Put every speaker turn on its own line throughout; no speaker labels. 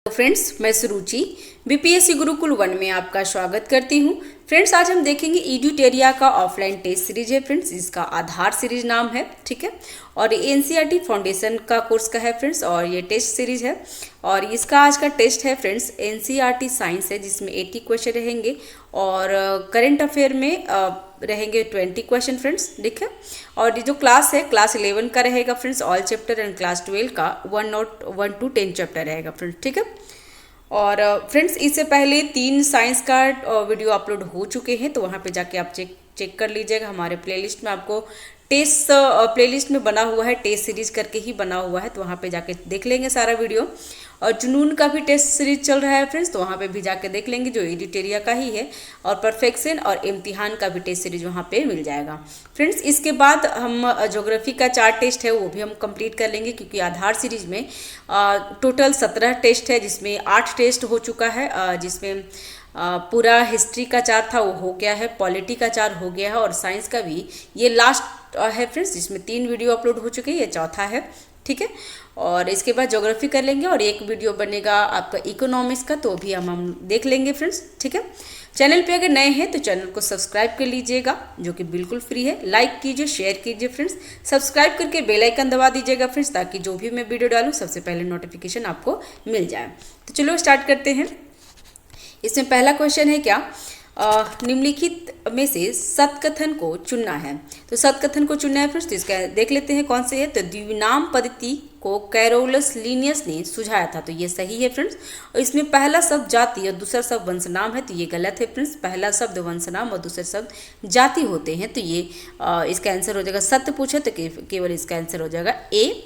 Friends, मैं सुरुचि BPSC Gurukul 1 में आपका स्वागत करती हूं। फ्रेंड्स, आज हम देखेंगे एडुटेरिया का ऑफलाइन टेस्ट सीरीज है। फ्रेंड्स, इसका आधार सीरीज नाम है, ठीक है। और एनसीईआरटी फाउंडेशन का कोर्स का है फ्रेंड्स, और ये टेस्ट सीरीज है। और इसका आज का टेस्ट है फ्रेंड्स एनसीईआरटी साइंस है, जिसमें 80 क्वेश्चन रहेंगे और करंट अफेयर में रहेंगे 20 क्वेश्चन फ्रेंड्स, ठीक है। और ये जो क्लास है क्लास 11 का रहेगा friends, all chapter, and class 12 का 1 to 10 चैप्टर रहेगा फ्रेंड्स, ठीक है। और फ्रेंड्स, इससे पहले 3 साइंस का वीडियो अपलोड हो चुके हैं, तो वहाँ पे जाके आप चेक कर लीजिएगा। हमारे प्लेलिस्ट में आपको टेस्ट प्लेलिस्ट में बना हुआ है, टेस्ट सीरीज करके ही बना हुआ है, तो वहाँ पे जाके देख लेंगे सारा वीडियो। और जुनून का भी टेस्ट सीरीज चल रहा है फ्रेंड्स, तो वहाँ पे भी जाके देख लेंगे, जो एडिटेरिया का ही है। और परफेक्शन और इम्तिहान का भी टेस्ट सीरीज वहाँ पे मिल जाएगा फ्रेंड्स। इसके बाद हम ज्योग्राफी का 4 टेस्ट है, वो भी हम कंप्लीट कर लेंगे, क्योंकि आधार सीरीज में टोटल 17 टेस्ट है, जिसमें 8 टेस्ट हो चुका है, जिसमें पूरा हिस्ट्री का 4 था वो हो गया है, पॉलिटी का 4 हो गया है, और साइंस का भी ये लास्ट है फ्रेंड्स, जिसमें 3 वीडियो अपलोड हो चुके हैं, ये चौथा है, ठीक है। और इसके बाद ज्योग्राफी कर लेंगे, और एक वीडियो बनेगा आपका इकोनॉमिक्स का, तो भी हम देख लेंगे फ्रेंड्स, ठीक है। चैनल पे अगर नए हैं तो चैनल को सब्सक्राइब कर लीजिएगा, जो कि बिल्कुल फ्री है। लाइक कीजिए, शेयर कीजिए फ्रेंड्स, सब्सक्राइब करके बेल आइकन दबा दीजिएगा फ्रेंड्स, ताकि जो भी मैं वीडियो डालूँ सबसे पहले नोटिफिकेशन आपको मिल जाए। तो चलो स्टार्ट करते हैं। इसमें पहला क्वेश्चन है क्या, निम्नलिखित में से सत्कथन को चुनना है। तो सत्कथन को चुनना है फ्रेंड्स, तो इसका देख लेते हैं कौन से है। तो द्विनाम पद्धति को कैरोलस लीनियस ने सुझाया था, तो ये सही है फ्रेंड्स। और इसमें पहला शब्द जाति और दूसरा शब्द वंशनाम है, तो ये गलत है फ्रेंड्स। पहला शब्द वंशनाम और दूसरा शब्द जाति होते हैं, तो ये इसका आंसर हो जाएगा। सत्य पूछे तो केवल इसका आंसर हो जाएगा ए,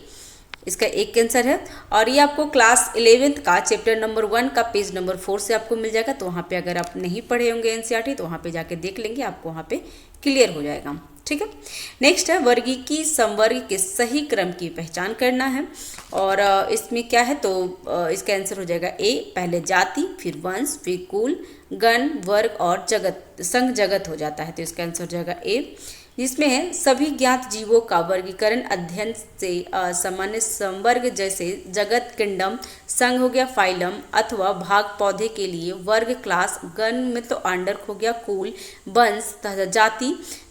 इसका एक आंसर है। और ये आपको क्लास 11th का चैप्टर नंबर 1 का पेज नंबर 4 से आपको मिल जाएगा, तो वहाँ पे अगर आप नहीं पढ़े होंगे एनसीईआरटी, तो वहाँ पे जाके देख लेंगे, आपको वहाँ पे क्लियर हो जाएगा, ठीक है। नेक्स्ट है वर्गीकी समवर्ग के सही क्रम की पहचान करना है। और इसमें क्या है, तो इसका आंसर हो जाएगा ए, पहले जाति, फिर वंश, फिर कुल, गण, वर्ग और जगत, संघ जगत हो जाता है, तो इसका आंसर हो जाएगा ए। जिसमें है सभी ज्ञात जीवों का वर्गीकरण अध्ययन से सामान्य संवर्ग जैसे जगत, किंगडम, संघ हो गया, फाइलम अथवा भाग, पौधे के लिए वर्ग, क्लास, गण में तो आंडर हो गया, कुल, वंश तथा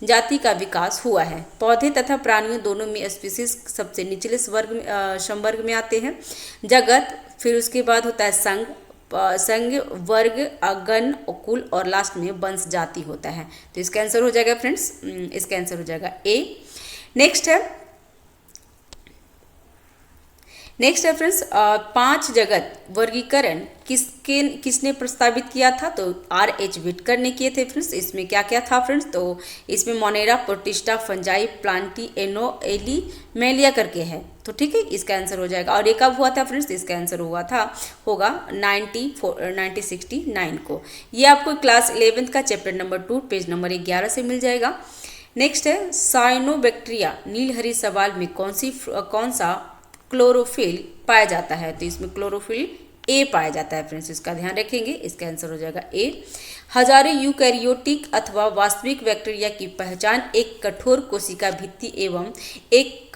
जाति का विकास हुआ है। पौधे तथा प्राणियों दोनों में स्पीसीज सबसे निचले संवर्ग में आते हैं। जगत, फिर उसके बाद होता है संघ, वर्ग, गण, कुल, और लास्ट में वंश जाति होता है, तो इसका आंसर हो जाएगा फ्रेंड्स, इसका आंसर हो जाएगा ए। नेक्स्ट है फ्रेंड्स 5 जगत वर्गीकरण किसने प्रस्तावित किया था, तो R.H. विटकर ने किए थे फ्रेंड्स। इसमें क्या क्या था फ्रेंड्स, तो इसमें मोनेरा, प्रोटिस्टा, फंजाई, प्लांटी, एलिमेलिया करके है, तो ठीक है, इसका आंसर हो जाएगा। और ये कब हुआ था फ्रेंड्स, इसका आंसर होगा 1969 को। ये आपको क्लास 11th का चैप्टर नंबर 2 पेज नंबर 11 से मिल जाएगा। नेक्स्ट है साइनोबैक्टीरिया नीलहरी शैवाल में कौन सा क्लोरोफिल पाया जाता है, तो इसमें क्लोरोफिल ए पाया जाता है फ्रेंड्स, इसका ध्यान रखेंगे, इसका आंसर हो जाएगा ए। हजारों यूकैरियोटिक अथवा वास्तविक बैक्टीरिया की पहचान एक कठोर कोशिका भित्ति एवं एक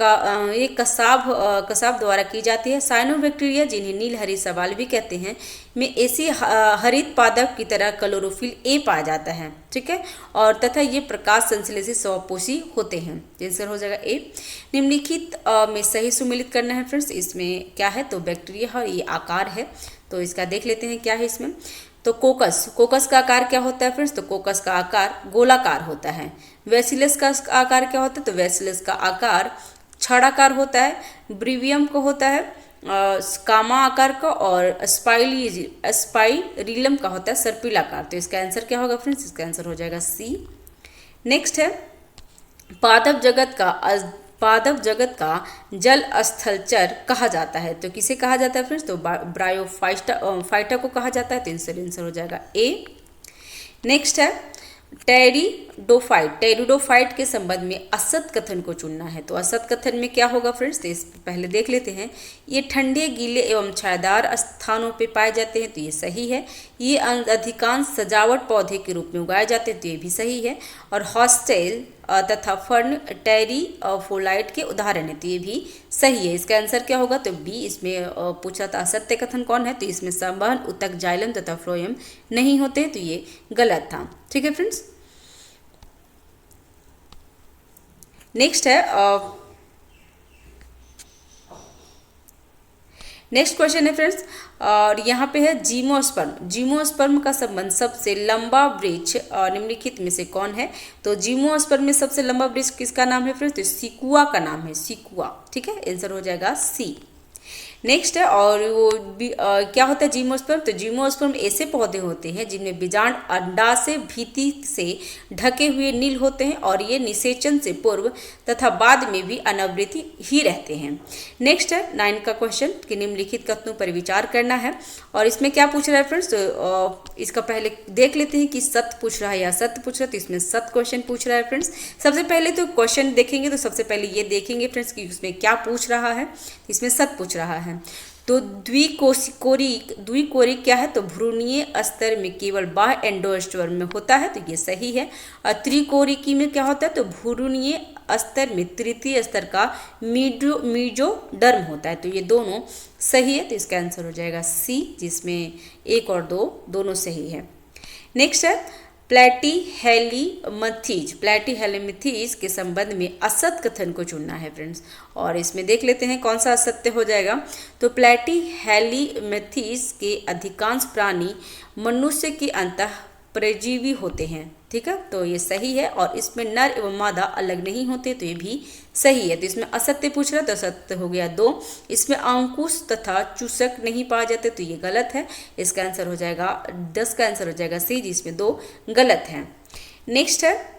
कसाब द्वारा की जाती है। साइनोबैक्टीरिया, जिन्हें नीलहरी शैवाल भी कहते हैं, में ऐसे हरित पादप की तरह क्लोरोफिल ए पाया जाता है, ठीक है। और तथा ये प्रकाश संश्लेषित स्वपोषी होते हैं, आंसर हो जाएगा ए। निम्नलिखित में सही सुमेलित करना है फ्रेंड्स। इसमें क्या है, तो बैक्टीरिया है, ये आकार है, तो इसका देख लेते हैं क्या है इसमें। तो कोकस का आकार क्या होता है फ्रेंड्स, तो कोकस का आकार गोलाकार होता है। वेसिलस का आकार क्या होता है, तो वेसिलस का आकार छड़ाकार होता है। ब्रीवियम को होता है कामा आकार का, और स्पाइरिलम का होता है सर्पिलाकार, तो इसका आंसर क्या होगा फ्रेंड्स, इसका आंसर हो जाएगा सी। नेक्स्ट है पादप जगत का जल स्थलचर कहा जाता है, तो किसे कहा जाता है फ्रेंड्स, तो ब्रायोफाइटा को कहा जाता है, तो आंसर हो जाएगा ए। नेक्स्ट है टेरिडोफाइट के संबंध में असत कथन को चुनना है, तो असत कथन में क्या होगा फ्रेंड्स, तो इस पहले देख लेते हैं। ये ठंडे, गीले एवं छायादार स्थानों पे पाए जाते हैं, तो ये सही है। ये अधिकांश सजावट पौधे के रूप में उगाए जाते हैं, तो ये भी सही है। और तथा फर्न टेरिफोलाइट के उदाहरण है। तो ये भी सही है। इसका आंसर क्या होगा? तो बी। इसमें पूछा था असत्य कथन कौन है, तो इसमें संवहन, ऊतक, जाइलम तथा फ्लोएम नहीं होते, तो ये गलत था। ठीक है फ्रेंड्स। नेक्स्ट है नेक्स्ट क्वेश्चन है फ्रेंड्स, और यहाँ पे है जीमोस्पर्म। जीमोस्पर्म का संबंध सबसे लंबा वृक्ष निम्नलिखित में से कौन है? तो जीमोस्पर्म में सबसे लंबा वृक्ष किसका नाम है फ्रेंड्स? तो सिकुआ का नाम है, सिकुआ। ठीक है, आंसर हो जाएगा सी। नेक्स्ट है, और वो क्या होता है जीमोस्पर्म? तो जीमोस्पर्म ऐसे पौधे होते हैं जिनमें बीजांड अंडा से भीति से ढके हुए नील होते हैं और ये निषेचन से पूर्व तथा बाद में भी अनावृत ही रहते हैं। नेक्स्ट है 9 का क्वेश्चन कि निम्नलिखित कथनों पर विचार करना है, और इसमें क्या पूछ रहा है फ्रेंड्स? तो इसका पहले देख लेते हैं कि सत्य पूछ रहा है या सत्य पूछ रहा है। तो इसमें सत्य क्वेश्चन पूछ रहा है फ्रेंड्स। सबसे पहले तो क्वेश्चन देखेंगे तो सबसे पहले ये देखेंगे फ्रेंड्स कि उसमें क्या पूछ रहा है। इसमें सत्य पूछ रहा है। तो द्विकोरिक क्या है? तो भ्रूणीय स्तर में केवल बाह्य एंडोस्पर्म में होता है, तो ये सही है। और त्रिकोरिकी में क्या होता है? तो भ्रूणीय स्तर में तृतीय स्तर का मीजोडर्म होता है, तो ये दोनों सही है। तो इसका आंसर हो जाएगा सी, जिसमें 1 और 2 दोनों सही है। नेक्स्ट है प्लैटीहेल्मिंथेस के संबंध में असत्य कथन को चुनना है फ्रेंड्स, और इसमें देख लेते हैं कौन सा असत्य हो जाएगा। तो प्लैटीहेल्मिंथेस के अधिकांश प्राणी मनुष्य की अंतः परजीवी होते हैं। ठीक है, तो ये सही है। और इसमें नर एवं मादा अलग नहीं होते, तो ये भी सही है। तो इसमें असत्य पूछ रहा है, तो असत्य हो गया 2। इसमें अंकुश तथा चूसक नहीं पाए जाते, तो ये गलत है। इसका आंसर हो जाएगा 10 का आंसर हो जाएगा सी, जिसमें 2 गलत हैं। नेक्स्ट है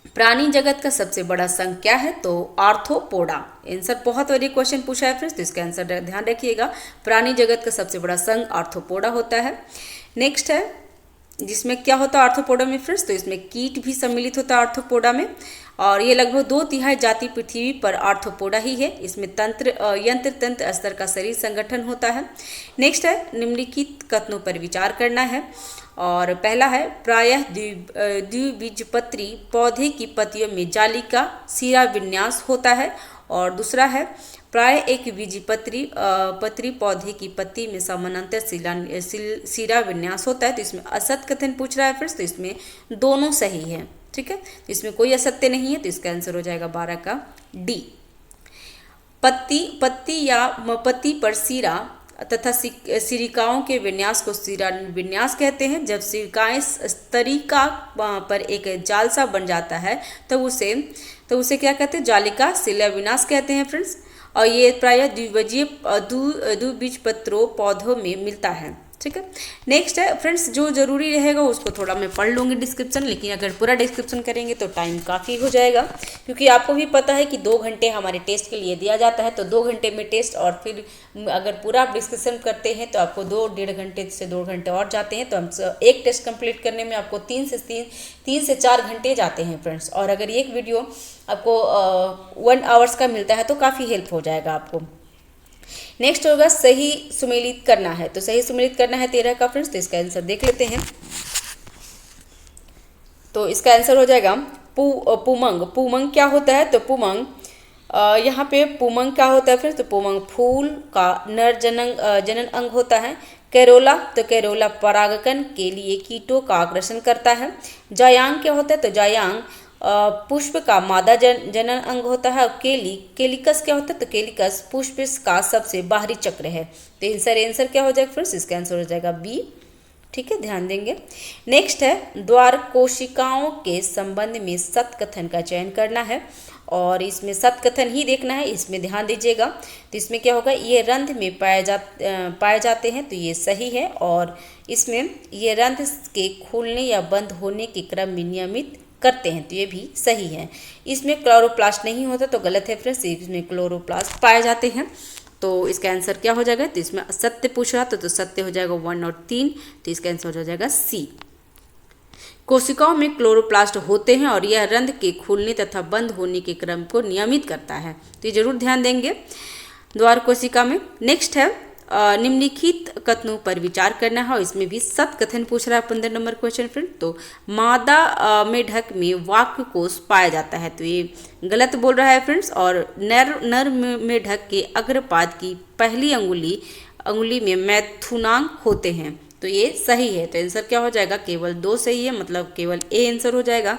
प्राणी जगत का सबसे बड़ा संघ क्या है? तो आर्थ्रोपोडा। आंसर बहुत बड़ी क्वेश्चन पूछा है फ्रेंड्स, तो इसका आंसर ध्यान रखिएगा। प्राणी जगत का सबसे बड़ा संघ आर्थ्रोपोडा होता है। नेक्स्ट है जिसमें क्या होता है आर्थ्रोपोडा में फ्रेंड्स? तो इसमें कीट भी सम्मिलित होता है आर्थ्रोपोडा में, और ये लगभग 2/3 जाति पृथ्वी पर आर्थ्रोपोडा ही है। इसमें यंत्र तंत्र स्तर का शरीर संगठन होता है। नेक्स्ट है निम्नलिखित कथनों पर विचार करना है, और पहला है प्रायः द्विबीजपत्री पौधे की पत्तियों में जाली का सिरा विन्यास होता है, और दूसरा है प्राय एक बीजपत्री पौधे की पत्ती में समानांतर सिरा विन्यास होता है। तो इसमें असत्य कथन पूछ रहा है फ्रेंड्स, तो इसमें दोनों सही है। ठीक है, तो इसमें कोई असत्य नहीं है, तो इसका आंसर हो जाएगा 12 का डी। पत्ती पर सिरा तथा सिरिकाओं के विन्यास को सिरा विन्यास कहते हैं। जब सिरिकाएं स्तरिका पर एक जाल सा बन जाता है तो उसे क्या कहते हैं? जालिका सिला विन्यास कहते हैं फ्रेंड्स। और ये प्रायः द्विबीजपत्रों पौधों में मिलता है। ठीक है, नेक्स्ट है फ्रेंड्स, जो जरूरी रहेगा उसको थोड़ा मैं पढ़ लूँगी डिस्क्रिप्शन, लेकिन अगर पूरा डिस्क्रिप्शन करेंगे तो टाइम काफ़ी हो जाएगा, क्योंकि आपको भी पता है कि 2 घंटे हमारे टेस्ट के लिए दिया जाता है। तो 2 घंटे में टेस्ट, और फिर अगर पूरा आप डिस्कशन करते हैं तो आपको 1.5 घंटे से 2 घंटे और जाते हैं। तो हम एक टेस्ट कंप्लीट करने में आपको 3 से 4 घंटे जाते हैं फ्रेंड्स। और अगर एक वीडियो आपको 1 आवर्स का मिलता है तो काफ़ी हेल्प हो जाएगा आपको। नेक्स्ट होगा सही सुमेलित करना है। तो सही सुमेलित करना है 13 का फ्रेंड्स, तो इसका आंसर देख लेते हैं। तो इसका आंसर हो जाएगा पुमंग। पुमंग क्या होता है? तो पुमंग यहाँ पे पुमंग क्या होता है फ्रेंड्स? तो पुमंग फूल का नर जनन अंग होता है। कैरोला, तो कैरोला परागकण के लिए कीटों का आकर्षण करता है। जायांग क्या होता है? तो जायांग पुष्प का मादा जनन अंग होता है। और केलिकस क्या होता है? तो केलिकस पुष्प का सबसे बाहरी चक्र है। तो आंसर क्या हो जाएगा फ्रेंड्स? इसका आंसर हो जाएगा बी। ठीक है, ध्यान देंगे। नेक्स्ट है द्वार कोशिकाओं के संबंध में सत्य कथन का चयन करना है, और इसमें सत्य कथन ही देखना है, इसमें ध्यान दीजिएगा। तो इसमें क्या होगा? ये रंध्र में पाए जाते हैं, तो ये सही है। और इसमें ये रंध्र के खुलने या बंद होने के क्रम में नियमित करते हैं, तो ये भी सही है। इसमें क्लोरोप्लास्ट नहीं होता, तो गलत है फ्रेंड्स। इसमें क्लोरोप्लास्ट पाए जाते हैं, तो इसका आंसर क्या हो जाएगा? तो इसमें सत्य पूछ रहा था, तो सत्य हो जाएगा 1 और 3, तो इसका आंसर हो जाएगा सी। कोशिकाओं में क्लोरोप्लास्ट होते हैं और यह रंध्र के खुलने तथा बंद होने के क्रम को नियमित करता है, तो ये जरूर ध्यान देंगे द्वार कोशिका में। नेक्स्ट है निम्नलिखित कथनों पर विचार करना है और इसमें भी सत कथन पूछ रहा है 15 नंबर क्वेश्चन फ्रेंड। तो मादा मेढक में वाक्य कोश पाया जाता है, तो ये गलत बोल रहा है फ्रेंड्स। और नर मेढक के अग्रपाद की पहली अंगुली में मैथुनांग होते हैं, तो ये सही है। तो आंसर क्या हो जाएगा, केवल 2 सही है, मतलब केवल ए आंसर हो जाएगा।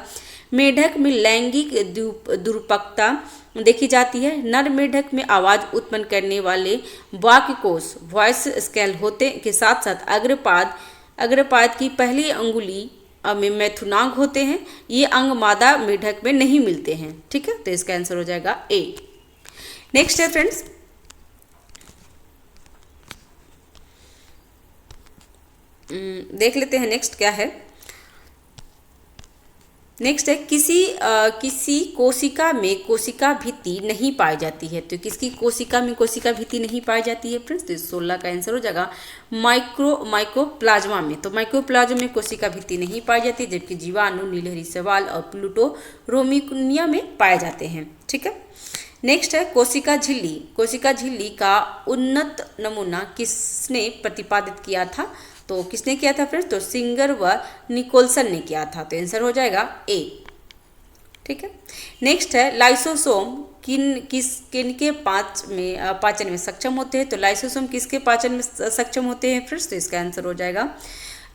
मेढक में लैंगिक दुर्पकता देखी जाती है। नर मेढक में आवाज उत्पन्न करने वाले वाक्य कोश वॉइस स्केल होते के साथ साथ अग्रपाद की पहली अंगुली में मैथुनांग होते हैं। ये अंग मादा मेढक में नहीं मिलते हैं, ठीक है। तो इसका आंसर हो जाएगा ए। नेक्स्ट है फ्रेंड्स, देख लेते हैं नेक्स्ट क्या है। नेक्स्ट है किसी कोशिका में कोशिका भित्ति नहीं पाई जाती है, तो किसकी कोशिका में कोशिका भित्ति नहीं पाई जाती है फ्रेंड्स, तो 16 का आंसर हो जाएगा माइकोप्लाज्मा में। तो माइकोप्लाज्मा में कोशिका भित्ति नहीं पाई जाती, जबकि जीवाणु, नीलहरी शैवाल और प्लूटोरोमिनिया में पाए जाते हैं, ठीक है। नेक्स्ट है कोशिका झिल्ली। कोशिका झिल्ली का उन्नत नमूना किसने प्रतिपादित किया था, तो किसने किया था फ्रेंड्स, तो सिंगर व निकोलसन ने किया था। तो आंसर हो जाएगा ए, ठीक है। नेक्स्ट है लाइसोसोम किनके पाचन में सक्षम होते हैं, तो लाइसोसोम किसके पाचन में सक्षम होते हैं फ्रेंड्स, तो इसका आंसर हो जाएगा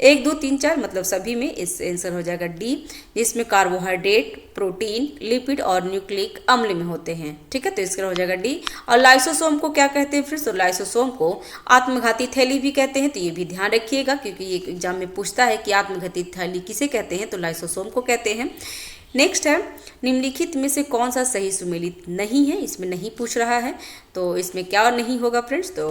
1, 2, 3, 4 मतलब सभी में। इस आंसर हो जाएगा डी, जिसमें कार्बोहाइड्रेट, प्रोटीन, लिपिड और न्यूक्लिक अम्ल में होते हैं, ठीक है। तो इसका हो जाएगा डी। और लाइसोसोम को क्या कहते हैं फ्रेंड्स, तो लाइसोसोम को आत्मघाती थैली भी कहते हैं, तो ये भी ध्यान रखिएगा क्योंकि ये एग्जाम में पूछता है कि आत्मघाती थैली किसे कहते हैं, तो लाइसोसोम को कहते हैं। नेक्स्ट है निम्नलिखित में से कौन सा सही सुमेलित नहीं है, इसमें नहीं पूछ रहा है, तो इसमें क्या नहीं होगा फ्रेंड्स, तो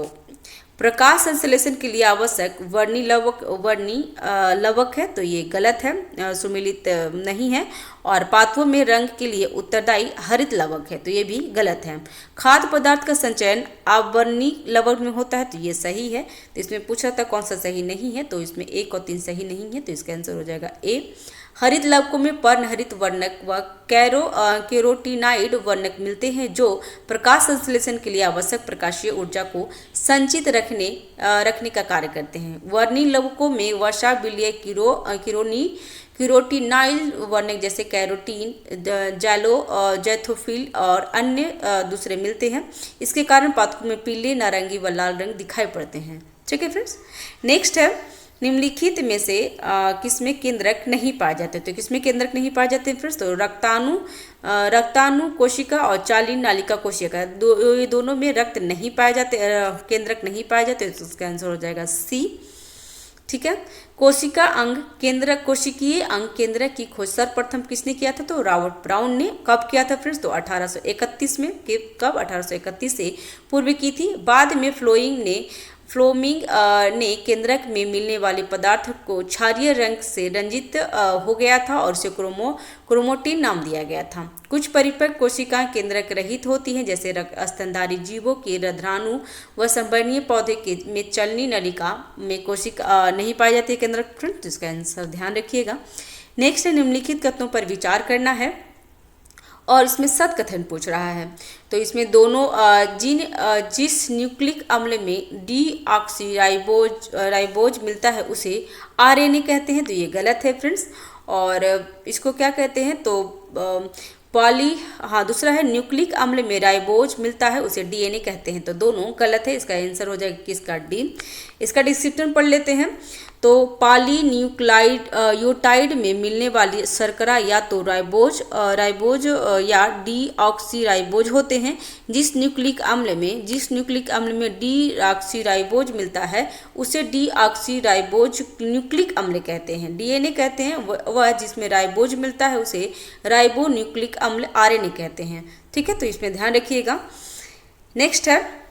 प्रकाश संश्लेषण के लिए आवश्यक वर्णी लवक है, तो ये गलत है, सुमेलित नहीं है। और पात्रों में रंग के लिए उत्तरदायी हरित लवक है, तो ये भी गलत है। खाद्य पदार्थ का संचयन आवर्णी लवक में होता है, तो ये सही है। तो इसमें पूछा था कौन सा सही नहीं है, तो इसमें 1 और 3 सही नहीं है, तो इसका आंसर हो जाएगा ए। हरित लवकों में पर्णहरित वर्णक व कैरोटीनाइड वर्णक मिलते हैं, जो प्रकाश संश्लेषण के लिए आवश्यक प्रकाशीय ऊर्जा को संचित रखने का कार्य करते हैं। वर्णी लवकों में वसा, विलय, कैरोटीनाइड वर्णक जैसे कैरोटीन, जैथोफिल और अन्य दूसरे मिलते हैं। इसके कारण पादपों में पीले, नारंगी व लाल रंग दिखाई पड़ते हैं, ठीक है फ्रेंड्स। नेक्स्ट है निम्नलिखित में से किसमें केंद्रक नहीं पाए जाते, तो किसमें केंद्रक नहीं पाए जाते फ्रेंड्स, तो रक्ताणु कोशिका और चालीन नालिका कोशिका, ये दोनों में रक्त नहीं पाए जाते, केंद्रक नहीं पाए जाते, तो इसका आंसर हो जाएगा सी, ठीक है। कोशिकीय अंग केंद्रक की खोज सर्वप्रथम किसने किया था, तो रॉबर्ट ब्राउन ने। कब किया था फ्रेंड्स, तो 1831 में। कब 1831 से पूर्व की थी। बाद में फ्लोमिंग ने केंद्रक में मिलने वाले पदार्थ को क्षारीय रंग से रंजित हो गया था और उसे क्रोमोटिन नाम दिया गया था। कुछ परिपक्व कोशिकाएं केंद्रक रहित होती हैं, जैसे स्तनधारी जीवों के रंध्राणु व संवरणीय पौधे में चलनी नलिका में कोशिका नहीं पाई जाती है केंद्रक फ्रेंड्स, तो इसका आंसर ध्यान रखिएगा। नेक्स्ट है निम्नलिखित कथनों पर विचार करना है और इसमें सत कथन पूछ रहा है। तो इसमें दोनों जिस न्यूक्लिक अम्ल में डीऑक्सीराइबोज मिलता है उसे आरएनए कहते हैं, तो ये गलत है फ्रेंड्स। और इसको क्या कहते हैं, तो दूसरा है न्यूक्लिक अम्ल में राइबोज मिलता है उसे डीएनए कहते हैं, तो दोनों गलत है। इसका आंसर हो जाएगा किसका, डी। इसका डिस्क्रिप्शन पढ़ लेते हैं। तो पॉलीन्यूक्लियोटाइड में मिलने वाली शर्करा या तो राइबोज या डीऑक्सीराइबोज होते हैं। जिस न्यूक्लिक अम्ल में डीऑक्सीराइबोज मिलता है उसे डीऑक्सीराइबोज न्यूक्लिक अम्ल कहते हैं, डीएनए कहते हैं। वह जिसमें राइबोज मिलता है उसे राइबो न्यूक्लिक अम्ल आरएनए कहते हैं, ठीक है। तो इसमें ध्यान रखिएगा। नेक्स्ट है,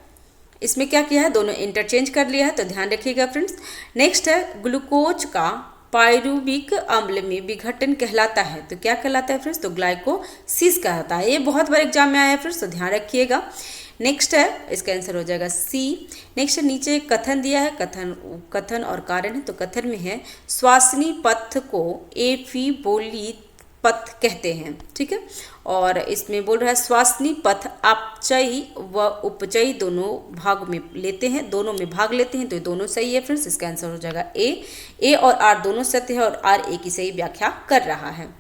इसमें क्या किया है, दोनों इंटरचेंज कर लिया है, तो ध्यान रखिएगा फ्रेंड्स। नेक्स्ट है ग्लूकोज का पायरुविक अम्ल में विघटन कहलाता है, तो क्या कहलाता है फ्रेंड्स, तो ग्लाइकोसिस कहलाता है। ये बहुत बार एग्जाम में आया है फ्रेंड्स, तो ध्यान रखिएगा। नेक्स्ट है, इसका आंसर हो जाएगा सी। नेक्स्ट नीचे एक कथन दिया है, कथन और कारण है। तो कथन में है श्वासनी पथ को पथ कहते हैं, ठीक है। और इसमें बोल रहा है श्वासनी पथ अपचयी व उपचयी दोनों भाग में लेते हैं, दोनों में भाग लेते हैं, तो ये दोनों सही है फ्रेंड्स। इसका आंसर हो जाएगा ए और आर दोनों सत्य है और आर ए की सही व्याख्या कर रहा है।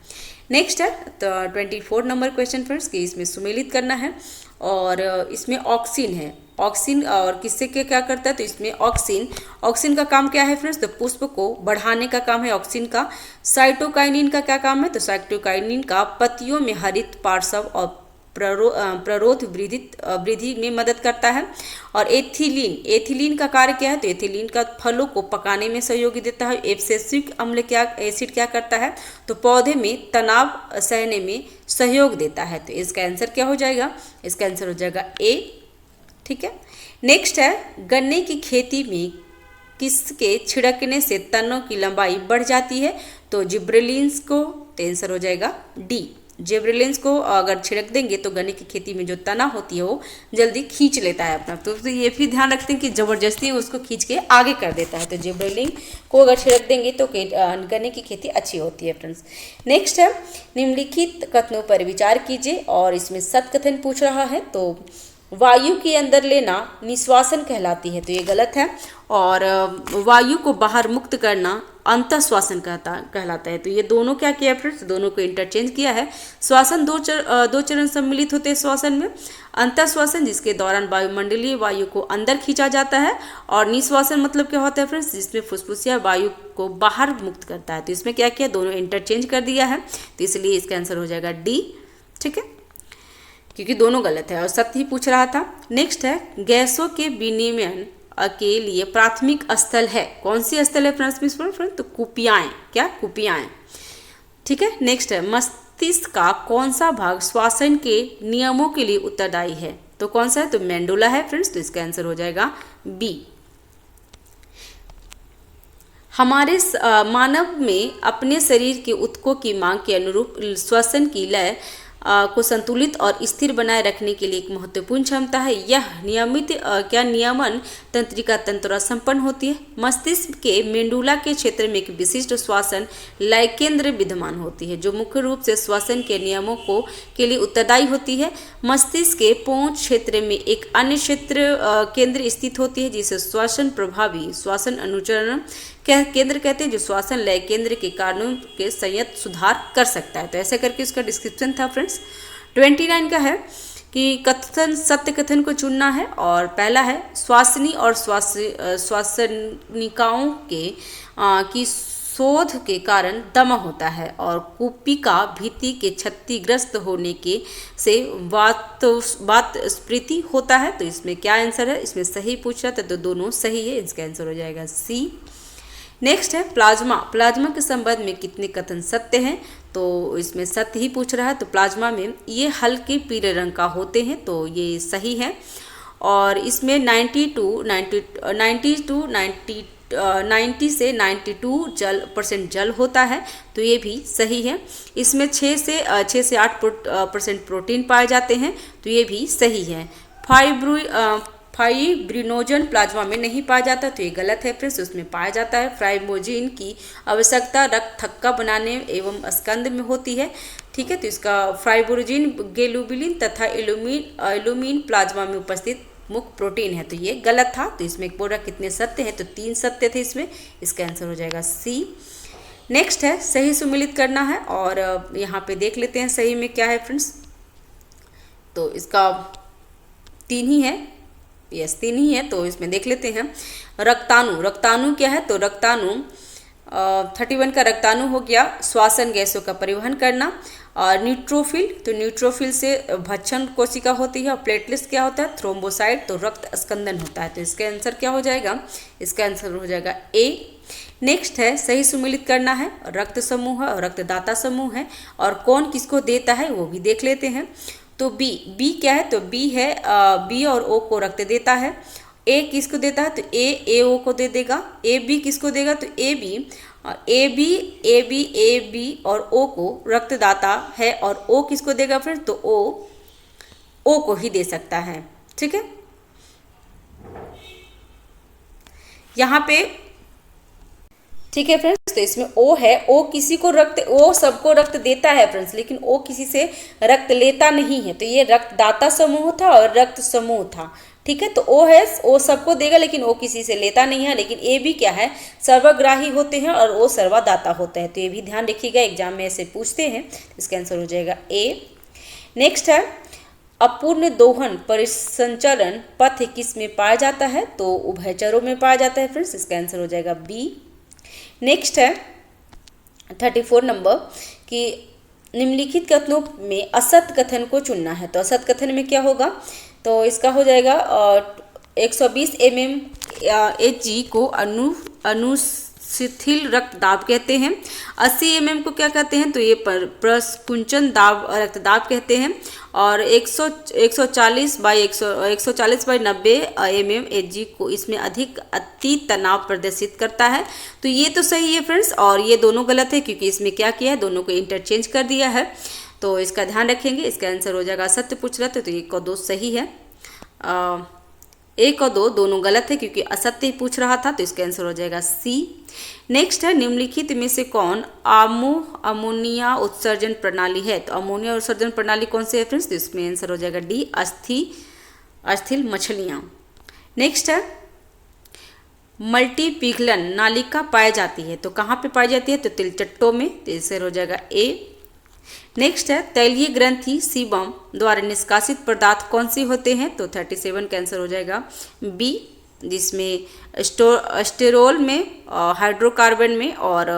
नेक्स्ट है तो 24 नंबर क्वेश्चन फ्रेंड्स कि इसमें सुमेलित करना है और इसमें ऑक्सिन है। ऑक्सिन और किससे क्या करता है, तो इसमें ऑक्सिन का काम क्या है फ्रेंड्स, तो पुष्प को बढ़ाने का काम है ऑक्सिन का। साइटोकाइनिन का क्या काम है, तो साइटोकाइनिन का पत्तियों में हरित पार्श्व और प्ररोध वृद्धि में मदद करता है। और एथिलीन का कार्य क्या है, तो एथिलीन का फलों को पकाने में सहयोग देता है। एब्सिसिक एसिड क्या करता है, तो पौधे में तनाव सहने में सहयोग देता है। तो इसका आंसर क्या हो जाएगा, इसका आंसर हो जाएगा ए, ठीक है। नेक्स्ट है गन्ने की खेती में किसके छिड़कने से तनों की लंबाई बढ़ जाती है, तो जिब्रेलिन्स को, तो आंसर हो जाएगा डी। जिब्रेलिन्स को अगर छिड़क देंगे तो गन्ने की खेती में जो तना होती है वो जल्दी खींच लेता है अपना, तो ये भी ध्यान रखते हैं कि जबरदस्ती उसको खींच के आगे कर देता है। तो जिब्रेलिन को अगर छिड़क देंगे तो गन्ने की खेती अच्छी होती है फ्रेंड्स। नेक्स्ट है निम्नलिखित कथनों पर विचार कीजिए और इसमें सत्य कथन पूछ रहा है। तो वायु के अंदर लेना निश्वासन कहलाती है, तो ये गलत है। और वायु को बाहर मुक्त करना अंतःश्वासन कहलाता है। तो ये दोनों क्या किया फ्रेंड्स, दोनों को इंटरचेंज किया है। श्वासन दो चरण सम्मिलित होते हैं श्वासन में। अंतःश्वासन जिसके दौरान वायुमंडलीय वायु को अंदर खींचा जाता है, और निश्वासन मतलब क्या होता है फ्रेंड्स, जिसमें फुसफुसिया वायु को बाहर मुक्त करता है। तो इसमें क्या किया, दोनों इंटरचेंज कर दिया है, तो इसलिए इसका आंसर हो जाएगा डी, ठीक है, क्योंकि दोनों गलत है और सत्य ही पूछ रहा था। नेक्स्ट है गैसों के विनिमय के लिए प्राथमिक स्थल है, कौन सी स्थल है फ्रेंड्स, तो कुपियाएं, क्या कुपियाएं, ठीक है। नेक्स्ट है मस्तिष्क का कौन सा भाग श्वासन के नियमों के लिए उत्तरदायी है, तो कौन सा है, तो मेंडुला है फ्रेंड्स, तो इसका आंसर हो जाएगा बी। हमारे मानव में अपने शरीर के ऊतकों की मांग के अनुरूप श्वसन की लय को संतुलित और स्थिर बनाए रखने के लिए एक महत्वपूर्ण क्षमता है। यह नियमित नियमन तंत्रिका तंत्र संपन्न होती है। मस्तिष्क के मेंडुला के क्षेत्र में एक विशिष्ट श्वसन लय केंद्र विद्यमान होती है, जो मुख्य रूप से श्वसन के नियमों के लिए उत्तरदायी होती है। मस्तिष्क के पोंछ क्षेत्र में एक अन्य क्षेत्र केंद्र स्थित होती है, जिसे श्वसन प्रभावी श्वसन अनुचरण केंद्र कहते हैं, जो श्वसन लय केंद्र के कारणों के संयत सुधार कर सकता है। तो ऐसे करके इसका डिस्क्रिप्शन था फ्रेंड्स। 29 का है कि कथन सत्य कथन को चुनना है, और पहला है श्वासनी और श्वासनिकाओं की शोध के कारण दमा होता है, और कुपिका भित्ति के क्षतिग्रस्त होने के से वातस्फीति होता है। तो इसमें क्या आंसर है, इसमें सही पूछ रहा था, तो दोनों सही है, इसका आंसर हो जाएगा सी। नेक्स्ट है प्लाज्मा के संबंध में कितने कथन सत्य हैं, तो इसमें सत्य ही पूछ रहा है। तो प्लाज्मा में ये हल्के पीले रंग का होते हैं, तो ये सही है। और इसमें 90 से 92% जल होता है, तो ये भी सही है। इसमें 6 से 8% प्रोटीन पाए जाते हैं, तो ये भी सही है। फाइब्रिनोजन प्लाज्मा में नहीं पाया जाता, तो ये गलत है फ्रेंड्स, उसमें पाया जाता है। फाइब्रिनोजन की आवश्यकता रक्त थक्का बनाने एवं स्कंद में होती है, ठीक है। तो इसका फाइब्रिनोजन ग्लोबुलिन तथा एल्यूमिन प्लाज्मा में उपस्थित मुख्य प्रोटीन है, तो ये गलत था। तो इसमें पूरा कितने सत्य हैं, तो 3 सत्य थे इसमें, इसका आंसर हो जाएगा सी। नेक्स्ट है सही सुमेलित करना है, और यहाँ पे देख लेते हैं सही में क्या है फ्रेंड्स। तो इसका 3 ही है, यस 3 ही है, तो इसमें देख लेते हैं। रक्ताणु क्या है, तो रक्ताणु 31 का रक्ताणु हो गया श्वसन गैसों का परिवहन करना। और न्यूट्रोफिल, तो न्यूट्रोफिल से भक्षण कोशिका होती है। और प्लेटलेट्स क्या होता है, थ्रोम्बोसाइट, तो रक्त स्कंदन होता है। तो इसका आंसर क्या हो जाएगा, इसका आंसर हो जाएगा ए। नेक्स्ट है सही सुमेलित करना है। रक्त समूह है और रक्तदाता समूह है, और कौन किसको देता है वो भी देख लेते हैं। तो बी क्या है, तो बी है बी और ओ को रक्त देता है। ए किसको देता है, तो ए ओ को दे देगा। ए बी किसको देगा, तो ए बी और ओ को रक्तदाता है, और ओ किसको देगा फिर, तो ओ को ही दे सकता है, ठीक है। ठीक है फ्रेंड्स। तो इसमें ओ है, ओ किसी को रक्त, ओ सबको रक्त देता है फ्रेंड्स, लेकिन ओ किसी से रक्त लेता नहीं है। तो ये रक्तदाता समूह था और रक्त समूह था। ठीक है, तो ओ है, ओ सबको देगा लेकिन ओ किसी से लेता नहीं है। लेकिन ए भी क्या है, सर्वग्राही होते हैं और ओ सर्वदाता होता है। तो ये भी ध्यान रखिएगा, एग्जाम में ऐसे पूछते हैं। इसका आंसर हो जाएगा ए। नेक्स्ट है अपूर्ण दोहन परिसंचरण पथ किस में पाया जाता है? तो उभयचरों में पाया जाता है फ्रेंड्स। इसका आंसर हो जाएगा बी। नेक्स्ट है 34 नंबर कि निम्नलिखित कथनों में असत कथन को चुनना है। तो असत कथन में क्या होगा? तो इसका हो जाएगा 120 mmHg को अनुशिथिल रक्तदाब कहते हैं। 80 mm को क्या कहते हैं? तो ये प्रस्कुंचन दाब रक्तदाब कहते हैं। और 140 बाई 90 mmHg को इसमें अधिक अति तनाव प्रदर्शित करता है। तो ये तो सही है फ्रेंड्स, और ये दोनों गलत है क्योंकि इसमें क्या किया है, दोनों को इंटरचेंज कर दिया है। तो इसका ध्यान रखेंगे। इसका आंसर हो जाएगा असत्य पूछ रहा था, तो 1 और 2 सही है। 1 और 2 दोनों गलत है क्योंकि असत्य ही पूछ रहा था। तो इसका आंसर हो जाएगा सी। नेक्स्ट है निम्नलिखित में से कौन अमोनिया उत्सर्जन प्रणाली है? तो अमोनिया उत्सर्जन प्रणाली कौन सी है फ्रेंड्स? तो इसमें आंसर हो जाएगा डी, अस्थिल मछलियाँ। नेक्स्ट है मल्टीपिघलन नालिका पाई जाती है। तो कहाँ पे पाई जाती है? तो तिलचट्टों में। तो इससे हो जाएगा ए। नेक्स्ट है तैलीय ग्रंथि सीबम द्वारा निष्कासित पदार्थ कौन से होते हैं? तो 37 का आंसर हो जाएगा बी, जिसमें स्टेरोल में, हाइड्रोकार्बन में और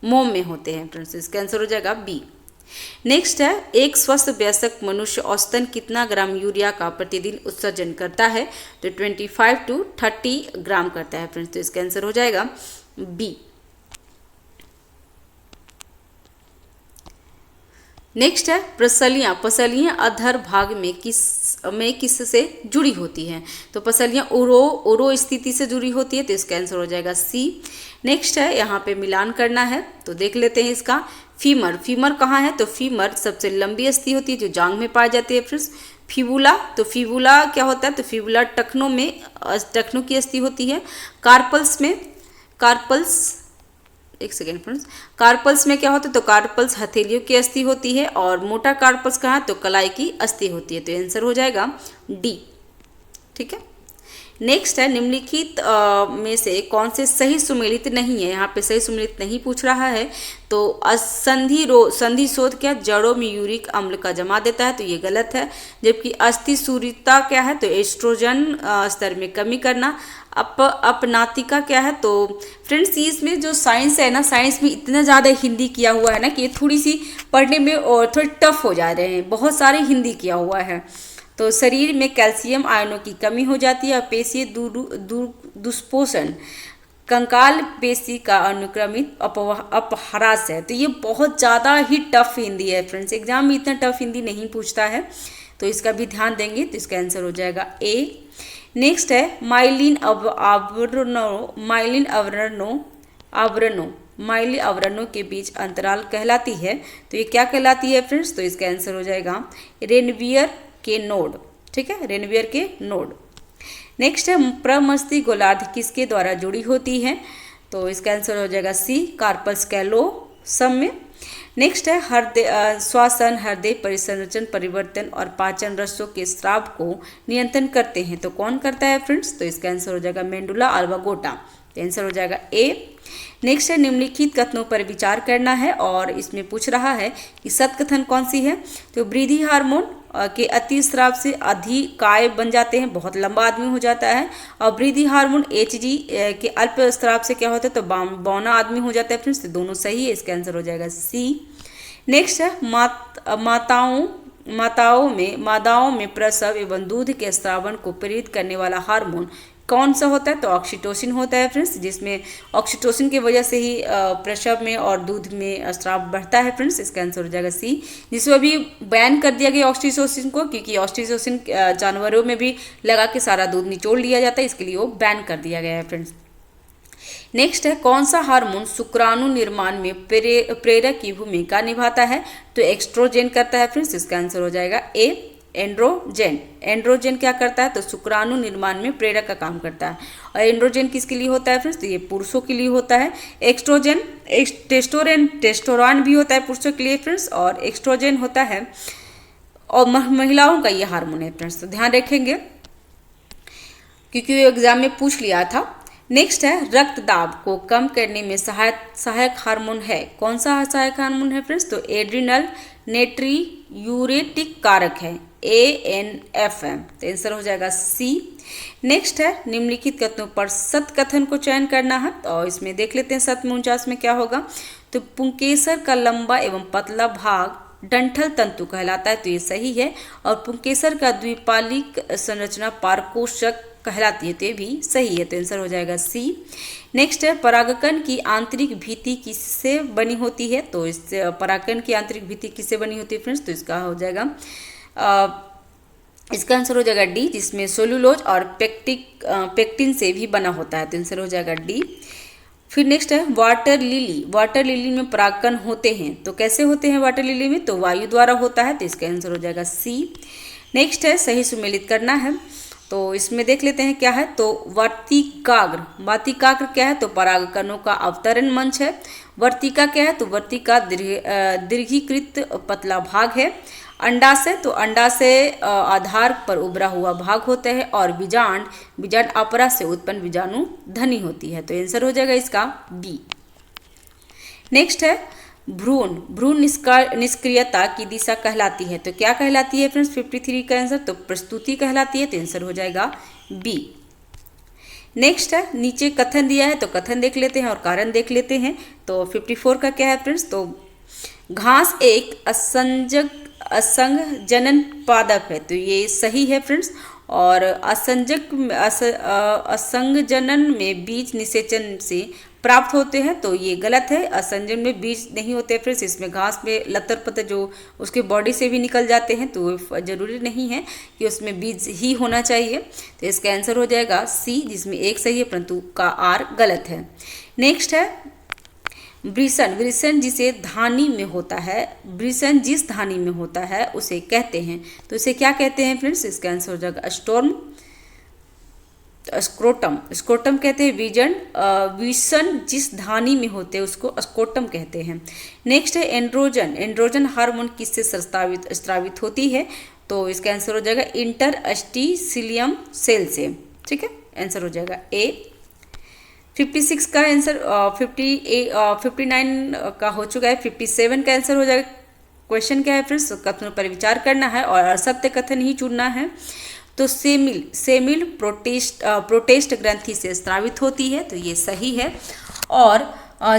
मोम में होते हैं फ्रेंड्स। इसका आंसर हो जाएगा बी। नेक्स्ट है एक स्वस्थ वयस्क मनुष्य औसतन कितना ग्राम यूरिया का प्रतिदिन उत्सर्जन करता है? तो 25 to 30 ग्राम करता है फ्रेंड्स। तो इसका आंसर हो जाएगा बी। नेक्स्ट है पसलियाँ अधर भाग में किस से जुड़ी होती हैं? तो पसलियाँ उरो स्थिति से जुड़ी होती है। तो इसका आंसर हो जाएगा सी। नेक्स्ट है यहाँ पे मिलान करना है, तो देख लेते हैं इसका। फीमर कहाँ है? तो फीमर सबसे लंबी अस्थि होती है जो जांग में पाई जाती है फ्रेंड्स। फिबुला, तो फिबुला क्या होता है? तो फिबुला टखनों की अस्थि होती है। कार्पल्स में क्या होता है? तो कार्पल्स हथेलियों की अस्थि होती है। और मोटा कार्पल्स कहाँ है? तो कलाई की अस्थि होती है। तो आंसर हो जाएगा डी। ठीक है। नेक्स्ट है निम्नलिखित में से कौन से सही सुमेलित नहीं है? यहाँ पे सही सुमेलित नहीं पूछ रहा है। तो संधि शोध क्या जड़ों में यूरिक अम्ल का जमा देता है? तो ये गलत है। जबकि अस्थिसूरिता क्या है? तो एस्ट्रोजन स्तर में कमी करना। अपनातिका क्या है? तो फ्रेंड्स इसमें जो साइंस है ना, साइंस में इतना ज़्यादा हिंदी किया हुआ है ना कि ये थोड़ी सी पढ़ने में और थोड़ी टफ हो जा रहे हैं, बहुत सारे हिंदी किया हुआ है। तो शरीर में कैल्शियम आयनों की कमी हो जाती है और पेशीय दुष्पोषण, कंकाल पेशी का अनुक्रमित अपहरास है। तो ये बहुत ज़्यादा ही टफ हिंदी है फ्रेंड्स, एग्जाम में इतना टफ हिंदी नहीं पूछता है, तो इसका भी ध्यान देंगे। तो इसका आंसर हो जाएगा ए। नेक्स्ट है माइलिन आवरणों के बीच अंतराल कहलाती है। तो ये क्या कहलाती है फ्रेंड्स? तो इसका आंसर हो जाएगा रेनवियर के नोड। ठीक है, रेनवियर के नोड। नेक्स्ट है प्रमस्ती गोलार्ध किसके द्वारा जुड़ी होती है? तो इसका आंसर हो जाएगा सी, कार्पल्स कैलोसम में। नेक्स्ट है श्वसन, हृदय परिसंरचन, परिवर्तन और पाचन रसों के स्राव को नियंत्रण करते हैं। तो कौन करता है फ्रेंड्स? तो इसका आंसर हो जाएगा मेंडुला ऑब्लिंगोटा। तो आंसर हो जाएगा ए। नेक्स्ट है निम्नलिखित कथनों पर विचार करना है और इसमें पूछ रहा है कि सत्कथन कौन सी है? तो वृद्धि हार्मोन के अति स्राव से अधिकाय बन जाते हैं, बहुत लंबा आदमी हो जाता है। और वृद्धि हार्मोन HG के अल्प स्राव से क्या होता है? तो बौना आदमी हो जाता है फ्रेंड्स। तो दोनों सही है, इसका आंसर हो जाएगा सी। नेक्स्ट है मादाओं में प्रसव एवं दूध के स्रावन को प्रेरित करने वाला हार्मोन कौन सा होता है? तो ऑक्सीटोसिन होता है फ्रेंड्स, जिसमें ऑक्सीटोसिन की वजह से ही प्रसव में और दूध में स्राव बढ़ता है फ्रेंड्स। इसका आंसर हो जाएगा सी, जिसको अभी बैन कर दिया गया ऑक्सीटोसिन को, क्योंकि ऑक्सीटोसिन जानवरों में भी लगा के सारा दूध निचोड़ लिया जाता है, इसके लिए वो बैन कर दिया गया है फ्रेंड्स। नेक्स्ट है कौन सा हार्मोन शुक्राणु निर्माण में प्रेरक की भूमिका निभाता है? तो एक्स्ट्रोजन करता है फ्रेंड्स। इसका आंसर हो जाएगा ए। एंड्रोजन। एंड्रोजन क्या करता है, तो शुक्राणु निर्माण में प्रेरक का काम करता है। और एंड्रोजन किसके लिए होता है फ्रेंड्स, तो ये पुरुषों के लिए होता है। एक्सट्रोजन, टेस्टोरॉन भी होता है पुरुषों के लिए फ्रेंड्स, और एक्सट्रोजन होता है और महिलाओं का ये हार्मोन है फ्रेंड्स, तो ध्यान रखेंगे क्योंकि ये एग्जाम में पूछ लिया था। नेक्स्ट है रक्त दाब को कम करने में सहायक हार्मोन है। कौन सा सहायक हार्मोन है फ्रेंड्स, तो एड्रिनल नेट्रियूरेटिक कारक है, ANFM, तो आंसर हो जाएगा C। नेक्स्ट है निम्नलिखित कथनों पर सत कथन को चयन करना है, तो इसमें देख लेते हैं 7 में क्या होगा। तो पुंकेसर का लंबा एवं पतला भाग डंठल तंतु कहलाता है, तो ये सही है। और पुंकेसर का द्विपालिक संरचना पारकोशक कहलाती है, तो ये भी सही है, तो आंसर हो जाएगा C। नेक्स्ट है परागकण की आंतरिक भित्ति किससे बनी होती है, तो इस परागकण की आंतरिक भित्ति किससे बनी होती है फ्रेंड्स, तो इसका हो जाएगा इसका आंसर हो जाएगा D, जिसमें सेलुलोज और पेक्टिन से भी बना होता है, तो आंसर हो जाएगा D। फिर नेक्स्ट है वाटर लिली। वाटर लिली में परागकण होते हैं, तो कैसे होते हैं वाटर लिली में, तो वायु द्वारा होता है, तो इसका आंसर हो जाएगा C। नेक्स्ट है सही सुमेलित करना है, तो इसमें देख लेते हैं क्या है। तो वर्तिकाग्र, वर्तिकाग्र क्या है, तो परागकणों का अवतरण मंच है। वर्तिका क्या है, तो वर्तिका दीर्घीकृत पतला भाग है। अंडाशय, तो अंडाशय आधार पर उभरा हुआ भाग होता है। और बीजांड अपरा से उत्पन्न बीजाणु धनी होती है, तो आंसर हो जाएगा इसका B। नेक्स्ट है भ्रूण निष्क्रियता की दिशा कहलाती है, तो क्या कहलाती है फ्रेंड्स 53 का आंसर, तो प्रस्तुति कहलाती है, तो आंसर हो जाएगा B। नेक्स्ट है नीचे कथन दिया है, तो कथन देख लेते हैं और कारण देख लेते हैं। तो 54 का क्या है फ्रेंड्स, तो घास एक असंग जनन पादप है, तो ये सही है फ्रेंड्स। और असंग जनन में बीज निषेचन से प्राप्त होते हैं, तो ये गलत है। असंजन में बीज नहीं होते फ्रेंड्स, इसमें घास में लतर पतर जो उसके बॉडी से भी निकल जाते हैं, तो जरूरी नहीं है कि उसमें बीज ही होना चाहिए, तो इसका आंसर हो जाएगा C, जिसमें एक सही है परंतु का R गलत है। नेक्स्ट है वृषण जिसे धानी में होता है, वृषण जिस धानी में होता है उसे कहते हैं, तो इसे क्या कहते हैं फ्रेंड्स, इसका आंसर हो जाएगा स्क्रोटम कहते हैं। विषण जिस धानी में होते हैं उसको स्क्रोटम कहते हैं। नेक्स्ट है एंड्रोजन हार्मोन किससे स्रावित होती है, तो इसका आंसर हो जाएगा इंटरस्टिशियम सेल से, ठीक है, आंसर हो जाएगा A। 56 का आंसर 59 का हो चुका है, 57 का आंसर हो जाएगा। क्वेश्चन क्या है फ्रेंड्स, कथनों पर विचार करना है और असत्य कथन ही चुनना है। तो सेमिल प्रोटेस्ट ग्रंथि से स्रावित होती है, तो ये सही है। और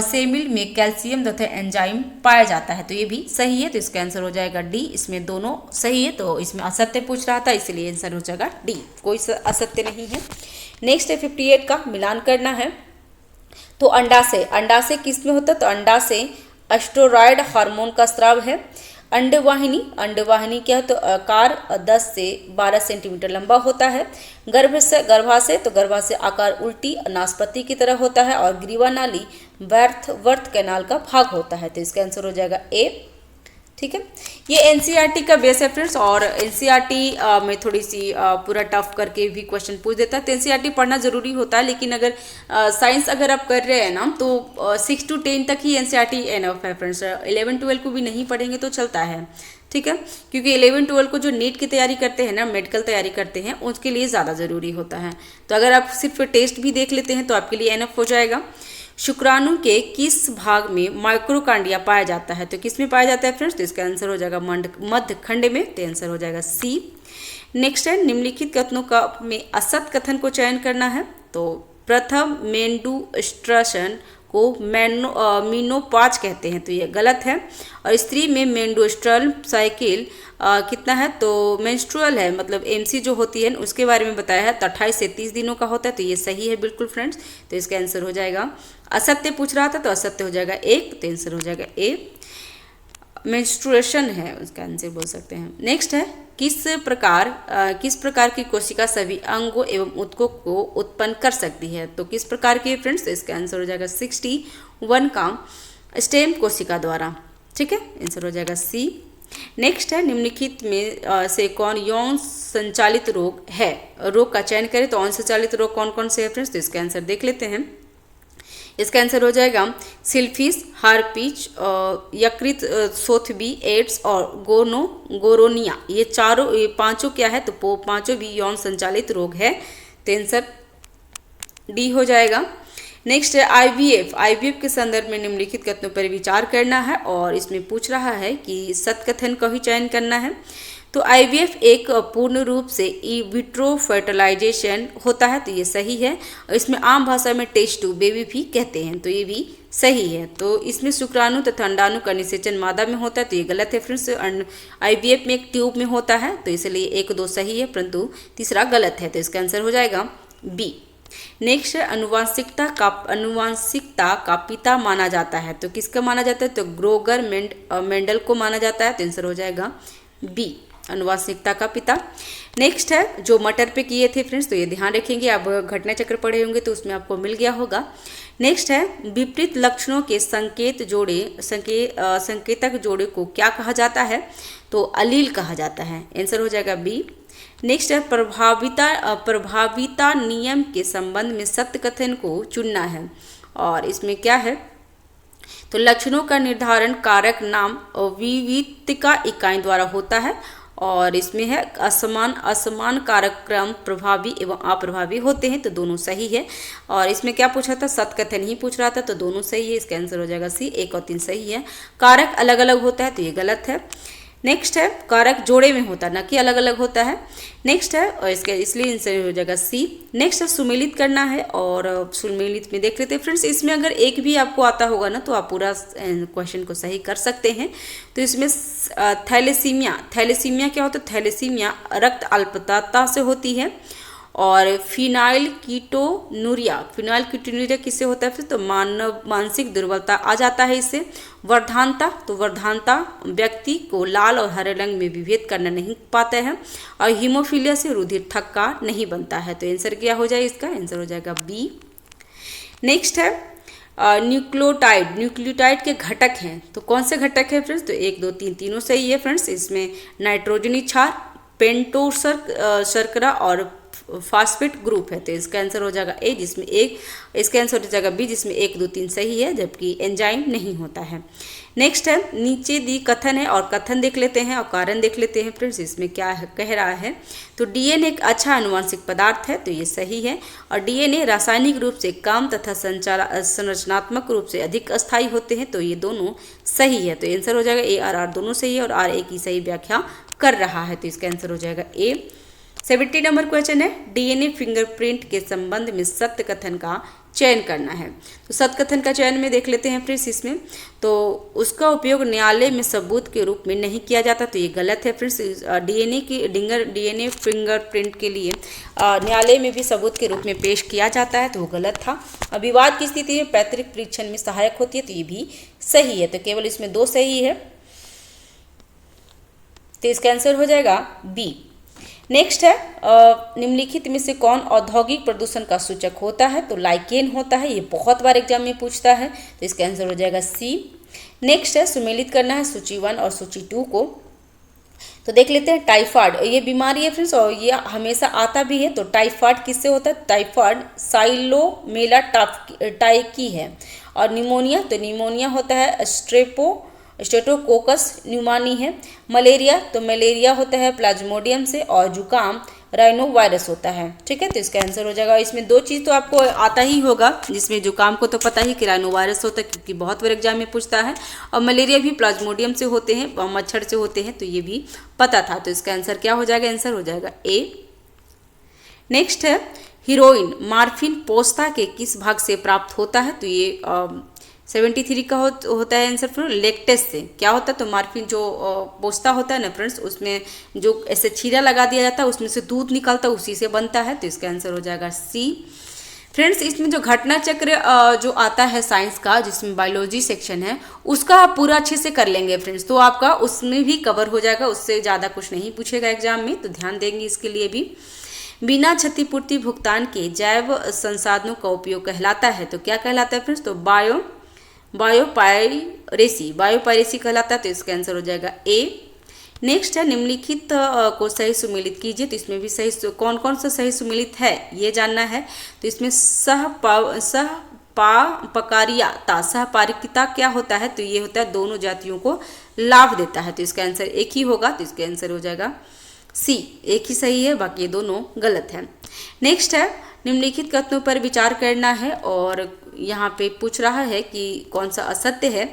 सेमिल में कैल्शियम तथा एंजाइम पाया जाता है, तो ये भी सही है, तो इसका आंसर हो जाएगा D। इसमें दोनों सही है, तो इसमें असत्य पूछ रहा था इसलिए आंसर हो जाएगा D, कोई असत्य नहीं है। नेक्स्ट है 58 का मिलान करना है। तो अंडाशय किस में होता है, तो अंडाशय स्टेरॉयड हार्मोन का स्राव है। अंडवाहिनी क्या है, तो आकार 10 से 12 सेंटीमीटर लंबा होता है। गर्भाशय आकार उल्टी नाशपाती की तरह होता है। और ग्रीवा नाली वर्त कैनाल का भाग होता है, तो इसका आंसर हो जाएगा A, ठीक है। ये एनसीईआरटी का बेस है फ्रेंड्स, और एनसीईआरटी में थोड़ी सी पूरा टफ करके भी क्वेश्चन पूछ देता है, तो एनसीईआरटी पढ़ना जरूरी होता है। लेकिन अगर साइंस अगर आप कर रहे हैं ना, तो 6 to 10 तक ही एनसीईआरटी एनफ है फ्रेंड्स। 11-12 को भी नहीं पढ़ेंगे तो चलता है, ठीक है, क्योंकि 11-12 को जो नीट की तैयारी करते हैं ना, मेडिकल तैयारी करते हैं, उसके लिए ज़्यादा ज़रूरी होता है। तो अगर आप सिर्फ टेस्ट भी देख लेते हैं तो आपके लिए एनफ हो जाएगा। शुक्राणु के किस भाग में माइक्रोकांडिया पाया जाता है, तो किस में पाया जाता है फ्रेंड्स, तो इसका आंसर हो जाएगा मध्य खंड में, तो आंसर हो जाएगा C। नेक्स्ट है निम्नलिखित कथनों का में असत कथन को चयन करना है। तो प्रथम मेंडुस्ट्रेशन को मीनोपॉज कहते हैं, तो ये गलत है। और स्त्री में मेंस्ट्रुअल साइकिल कितना है, तो मेंस्ट्रुअल है, मतलब MC जो होती है उसके बारे में बताया है, तो 28 से 30 दिनों का होता है, तो ये सही है बिल्कुल फ्रेंड्स, तो इसका आंसर हो जाएगा। असत्य पूछ रहा था तो असत्य हो जाएगा 1, तो आंसर हो जाएगा A। मेंस्ट्रुएशन है उसका आंसर बोल सकते हैं। नेक्स्ट है किस प्रकार की कोशिका सभी अंगों एवं ऊतकों को उत्पन्न कर सकती है, तो किस प्रकार की फ्रेंड्स, तो इसका आंसर हो जाएगा 61 का स्टेम कोशिका द्वारा, ठीक है, आंसर हो जाएगा C। नेक्स्ट है निम्नलिखित में से कौन यौन संचालित रोग है। रोग का चयन करें तो यौन संचालित रोग कौन कौन से है फ्रेंड्स, तो इसका आंसर देख लेते हैं। इसका आंसर हो जाएगा सिल्फिश, हार्पिच, यकृत सोथबी, एड्स और गोरोनिया। ये पांचों क्या है, तो पांचों भी यौन संचालित रोग है, तो आंसर डी हो जाएगा। नेक्स्ट है आईवीएफ के संदर्भ में निम्नलिखित कथनों पर विचार करना है और इसमें पूछ रहा है कि सत्कथन का ही चयन करना है। तो आईवीएफ एक पूर्ण रूप से इन विट्रो फर्टिलाइजेशन होता है, तो ये सही है। और इसमें आम भाषा में टेस्ट ट्यूब बेबी भी कहते हैं, तो ये भी सही है। तो इसमें शुक्राणु तथा अंडाणु का निषेचन मादा में होता है, तो ये गलत है फ्रेंड्स। आईवीएफ में एक ट्यूब में होता है, तो इसलिए 1 2 सही है, परंतु तीसरा गलत है, तो इसका आंसर हो जाएगा बी। नेक्स्ट अनुवांशिकता का पिता माना जाता है, तो किसका माना जाता है, तो ग्रोगर मेंडल को माना जाता है, तो आंसर हो जाएगा बी, अनुवांशिकता का पिता। नेक्स्ट है जो मटर पे किए थे फ्रेंड्स, तो ये ध्यान रखेंगे, आप घटना चक्र पढ़े होंगे तो उसमें आपको मिल गया होगा। नेक्स्ट है विपरीत लक्षणों के संकेतक जोड़े को क्या कहा जाता है, तो अलील कहा जाता है, आंसर हो जाएगा बी। नेक्स्ट है प्रभाविता नियम के संबंध में सत्य कथन को चुनना है और इसमें क्या है, तो लक्षणों का निर्धारण कारक नाम विविधता इकाई द्वारा होता है और इसमें है असमान कारक क्रम प्रभावी एवं अप्रभावी होते हैं, तो दोनों सही है। और इसमें क्या पूछा था, सत्कथन ही पूछ रहा था, तो दोनों सही है, इसका आंसर हो जाएगा सी। 1 और 3 सही है। कारक अलग अलग होता है, तो ये गलत है। नेक्स्ट है कारक जोड़े में होता है, ना कि अलग अलग होता है। नेक्स्ट है और इसके इसलिए आंसर हो जाएगा सी। नेक्स्ट है सुमेलित करना है और सुमेलित में देख लेते हैं फ्रेंड्स। इसमें अगर एक भी आपको आता होगा ना तो आप पूरा क्वेश्चन को सही कर सकते हैं। तो इसमें थैलेसीमिया क्या होता है, थैलेसीमिया रक्त अल्पता से होती है। और फिनाइल कीटोनुरिया किससे होता है फिर, तो मानसिक दुर्बलता आ जाता है इससे। वर्धानता, तो वर्धानता व्यक्ति को लाल और हरे रंग में विभेद करना नहीं पाता है। और हीमोफीलिया से रुधिर थक्का नहीं बनता है, तो आंसर क्या हो जाए, इसका आंसर हो जाएगा बी। नेक्स्ट है न्यूक्लियोटाइड के घटक हैं, तो कौन से घटक है फ्रेंड्स, तो 1 2 3 तीनों सही है फ्रेंड्स। इसमें नाइट्रोजनी क्षार, शर्करा और फास्फेट ग्रुप है, तो इसका आंसर हो जाएगा ए, जिसमें इसका आंसर हो जाएगा बी, जिसमें 1 2 3 सही है, जबकि एंजाइम नहीं होता है। नेक्स्ट है नीचे दी कथन है और कथन देख लेते हैं और कारण देख लेते हैं फ्रेंड्स। इसमें क्या कह रहा है, तो डीएनए एक अच्छा आनुवंशिक पदार्थ है, तो ये सही है। और डीएनए रासायनिक रूप से कम तथा संरचनात्मक रूप से अधिक अस्थायी होते हैं, तो ये दोनों सही है, तो आंसर हो जाएगा ए और आर दोनों सही है और आर ए की सही व्याख्या कर रहा है, तो इसका आंसर हो जाएगा ए। 70 नंबर क्वेश्चन है डीएनए फिंगरप्रिंट के संबंध में सत्य कथन का चयन करना है। तो सत्य कथन का चयन में देख लेते हैं फ्रेंड्स। इसमें तो उसका उपयोग न्यायालय में सबूत के रूप में नहीं किया जाता, तो ये गलत है फ्रेंड्स। डीएनए फिंगरप्रिंट के लिए न्यायालय में भी सबूत के रूप में पेश किया जाता है, तो वो गलत था। विवाद की स्थिति में पैतृक परीक्षण में सहायक होती है, तो ये भी सही है, तो केवल इसमें 2 सही है, तो इसका आंसर हो जाएगा बी। नेक्स्ट है निम्नलिखित में से कौन औद्योगिक प्रदूषण का सूचक होता है, तो लाइकेन होता है, ये बहुत बार एग्जाम में पूछता है, तो इसका आंसर हो जाएगा सी। नेक्स्ट है सुमेलित करना है सूची 1 और सूची 2 को, तो देख लेते हैं। टाइफाइड ये बीमारी है फ्रेंड्स और ये हमेशा आता भी है, तो टाइफाइड किससे होता है, टाइफाइड साइलोमेला टाइकी है। और निमोनिया, तो निमोनिया होता है स्ट्रेप्टोकोकस न्यूमानी है। मलेरिया, तो मलेरिया होता है प्लाज्मोडियम से। और जुकाम राइनो वायरस होता है, ठीक है, तो इसका आंसर हो जाएगा। इसमें 2 चीज़ तो आपको आता ही होगा, जिसमें जुकाम को तो पता ही कि राइनो वायरस होता है क्योंकि बहुत बार एग्जाम में पूछता है, और मलेरिया भी प्लाज्मोडियम से होते हैं, मच्छर से होते हैं, तो ये भी पता था, तो इसका आंसर क्या हो जाएगा, आंसर हो जाएगा ए। नेक्स्ट है हीरोइन मार्फिन पोस्ता के किस भाग से प्राप्त होता है, तो ये 73 का होता है आंसर फ्रेंड, लेक्टेस से। क्या होता है, तो मार्फिन जो पोस्ता होता है ना फ्रेंड्स, उसमें जो ऐसे छीरा लगा दिया जाता है, उसमें से दूध निकलता है, उसी से बनता है, तो इसका आंसर हो जाएगा सी। फ्रेंड्स इसमें जो घटना चक्र जो आता है साइंस का, जिसमें बायोलॉजी सेक्शन है, उसका आप पूरा अच्छे से कर लेंगे फ्रेंड्स, तो आपका उसमें भी कवर हो जाएगा, उससे ज़्यादा कुछ नहीं पूछेगा एग्जाम में, तो ध्यान देंगे इसके लिए भी। बिना क्षतिपूर्ति भुगतान के जैव संसाधनों का उपयोग कहलाता है, तो क्या कहलाता है फ्रेंड्स, तो बायोपायरेसी कहलाता है, तो इसका आंसर हो जाएगा ए। नेक्स्ट है निम्नलिखित को सही सुमेलित कीजिए। तो इसमें भी सही कौन कौन सा सही सुमेलित है ये जानना है। तो इसमें सहपकारिता, सहपारिकता क्या होता है? तो ये होता है दोनों जातियों को लाभ देता है। तो इसका आंसर एक ही होगा। तो इसका आंसर हो जाएगा सी, एक ही सही है, बाकी ये दोनों गलत है। नेक्स्ट है निम्नलिखित कथनों पर विचार करना है और यहाँ पे पूछ रहा है कि कौन सा असत्य है।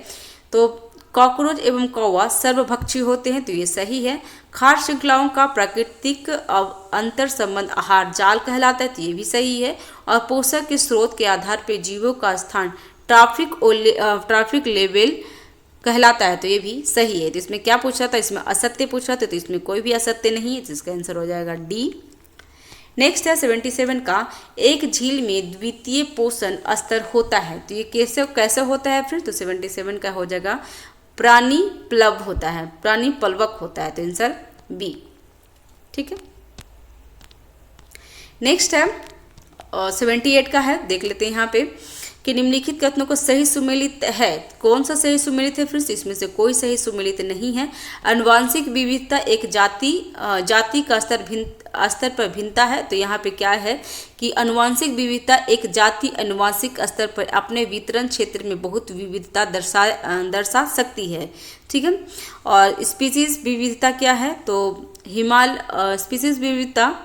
तो कॉकरोच एवं कौवा सर्वभक्षी होते हैं। तो ये सही है। खाद्य श्रृंखलाओं का प्राकृतिक अंतर संबंध आहार जाल कहलाता है। तो ये भी सही है। और पोषक के स्रोत के आधार पर जीवों का स्थान ट्रॉफिक लेवल कहलाता है। तो ये भी सही है। तो इसमें क्या पूछ रहा था? इसमें असत्य पूछ रहा था। तो इसमें कोई भी असत्य नहीं है। तो इसका आंसर हो जाएगा डी। नेक्स्ट है 77 का, एक झील में द्वितीय पोषण स्तर होता है। तो ये कैसे होता है फ्रेंड्स? तो 77 का हो जाएगा प्राणी प्लव होता है, प्राणी प्लवक होता है। तो आंसर बी, ठीक है। नेक्स्ट है 78 का है, देख लेते हैं यहाँ पे कि निम्नलिखित कथनों को सही सुमेलित है। कौन सा सही सुमेलित है फ्रेंड्स? इसमें से कोई सही सुमेलित नहीं है। आनुवांशिक विविधता एक जाति का स्तर पर भिन्नता है। तो यहाँ पे क्या है कि आनुवांशिक विविधता एक जाति आनुवांशिक स्तर पर अपने वितरण क्षेत्र में बहुत विविधता दर्शा सकती है, ठीक है। और स्पीसीज विविधता क्या है? तो स्पीसीज विविधता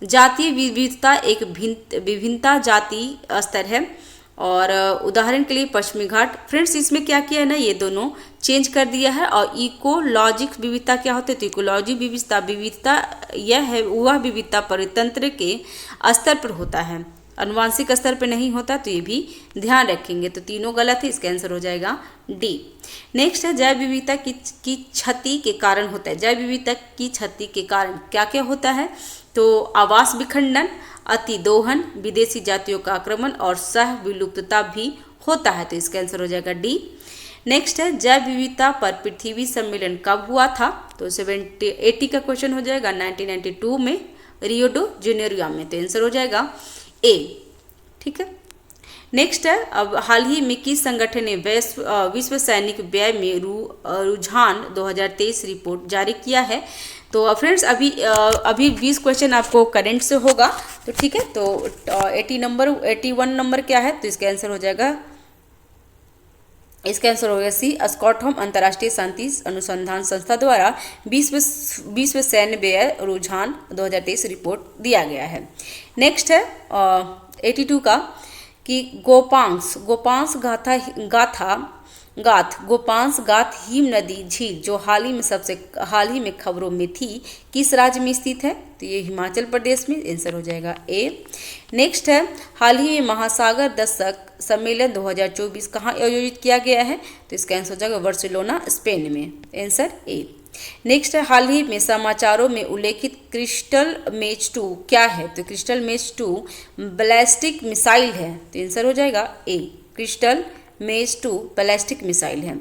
जातीय विविधता एक विभिन्नता जाति स्तर है। और उदाहरण के लिए पश्चिमी घाट। फ्रेंड्स इसमें क्या किया है ना, ये दोनों चेंज कर दिया है। और इकोलॉजिक विविधता क्या होती है? तो इकोलॉजी विविधता यह है वह विविधता परितंत्र के स्तर पर होता है, आनुवांशिक स्तर पर नहीं होता। तो ये भी ध्यान रखेंगे। तो तीनों गलत है। इसका आंसर हो जाएगा डी। नेक्स्ट है जैव विविधता की क्षति के कारण होता है। जैव विविधता की क्षति के कारण क्या क्या होता है? तो आवास विखंडन, अति दोहन, विदेशी जातियों का आक्रमण और सह विलुप्तता भी होता है। तो इसका आंसर हो जाएगा डी। नेक्स्ट है जैव विविधता पर पृथ्वी सम्मेलन कब हुआ था? तो 80 का क्वेश्चन हो जाएगा 1992 में रियो डी जेनेरियो में। तो आंसर हो जाएगा ए, ठीक है। नेक्स्ट है अब हाल ही में किस संगठन ने विश्व सैनिक व्यय में रुझान 2023 रिपोर्ट जारी किया है? तो फ्रेंड्स अभी 20 क्वेश्चन आपको करंट से होगा। तो ठीक है। तो 81 नंबर क्या है? तो इसका आंसर हो जाएगा सी, स्टॉकहोम अंतर्राष्ट्रीय शांति अनुसंधान संस्था द्वारा विश्व सैन्य व्यय रुझान 2023 रिपोर्ट दिया गया है। नेक्स्ट है 82 का कि गोपांस गाथ हिम नदी झील जो हाल ही में खबरों में थी किस राज्य में स्थित है? तो ये हिमाचल प्रदेश में। आंसर हो जाएगा ए। नेक्स्ट है हाल ही में महासागर दशक सम्मेलन 2024 कहाँ आयोजित किया गया है? तो इसका आंसर हो जाएगा बार्सिलोना स्पेन में। Answer A. नेक्स्ट है हाल ही में समाचारों में उल्लेखित क्रिस्टल मेच 2 क्या है? तो क्रिस्टल मेच 2 बैलिस्टिक मिसाइल है। तो आंसर हो जाएगा ए, क्रिस्टल मेच 2 बैलिस्टिक मिसाइल है।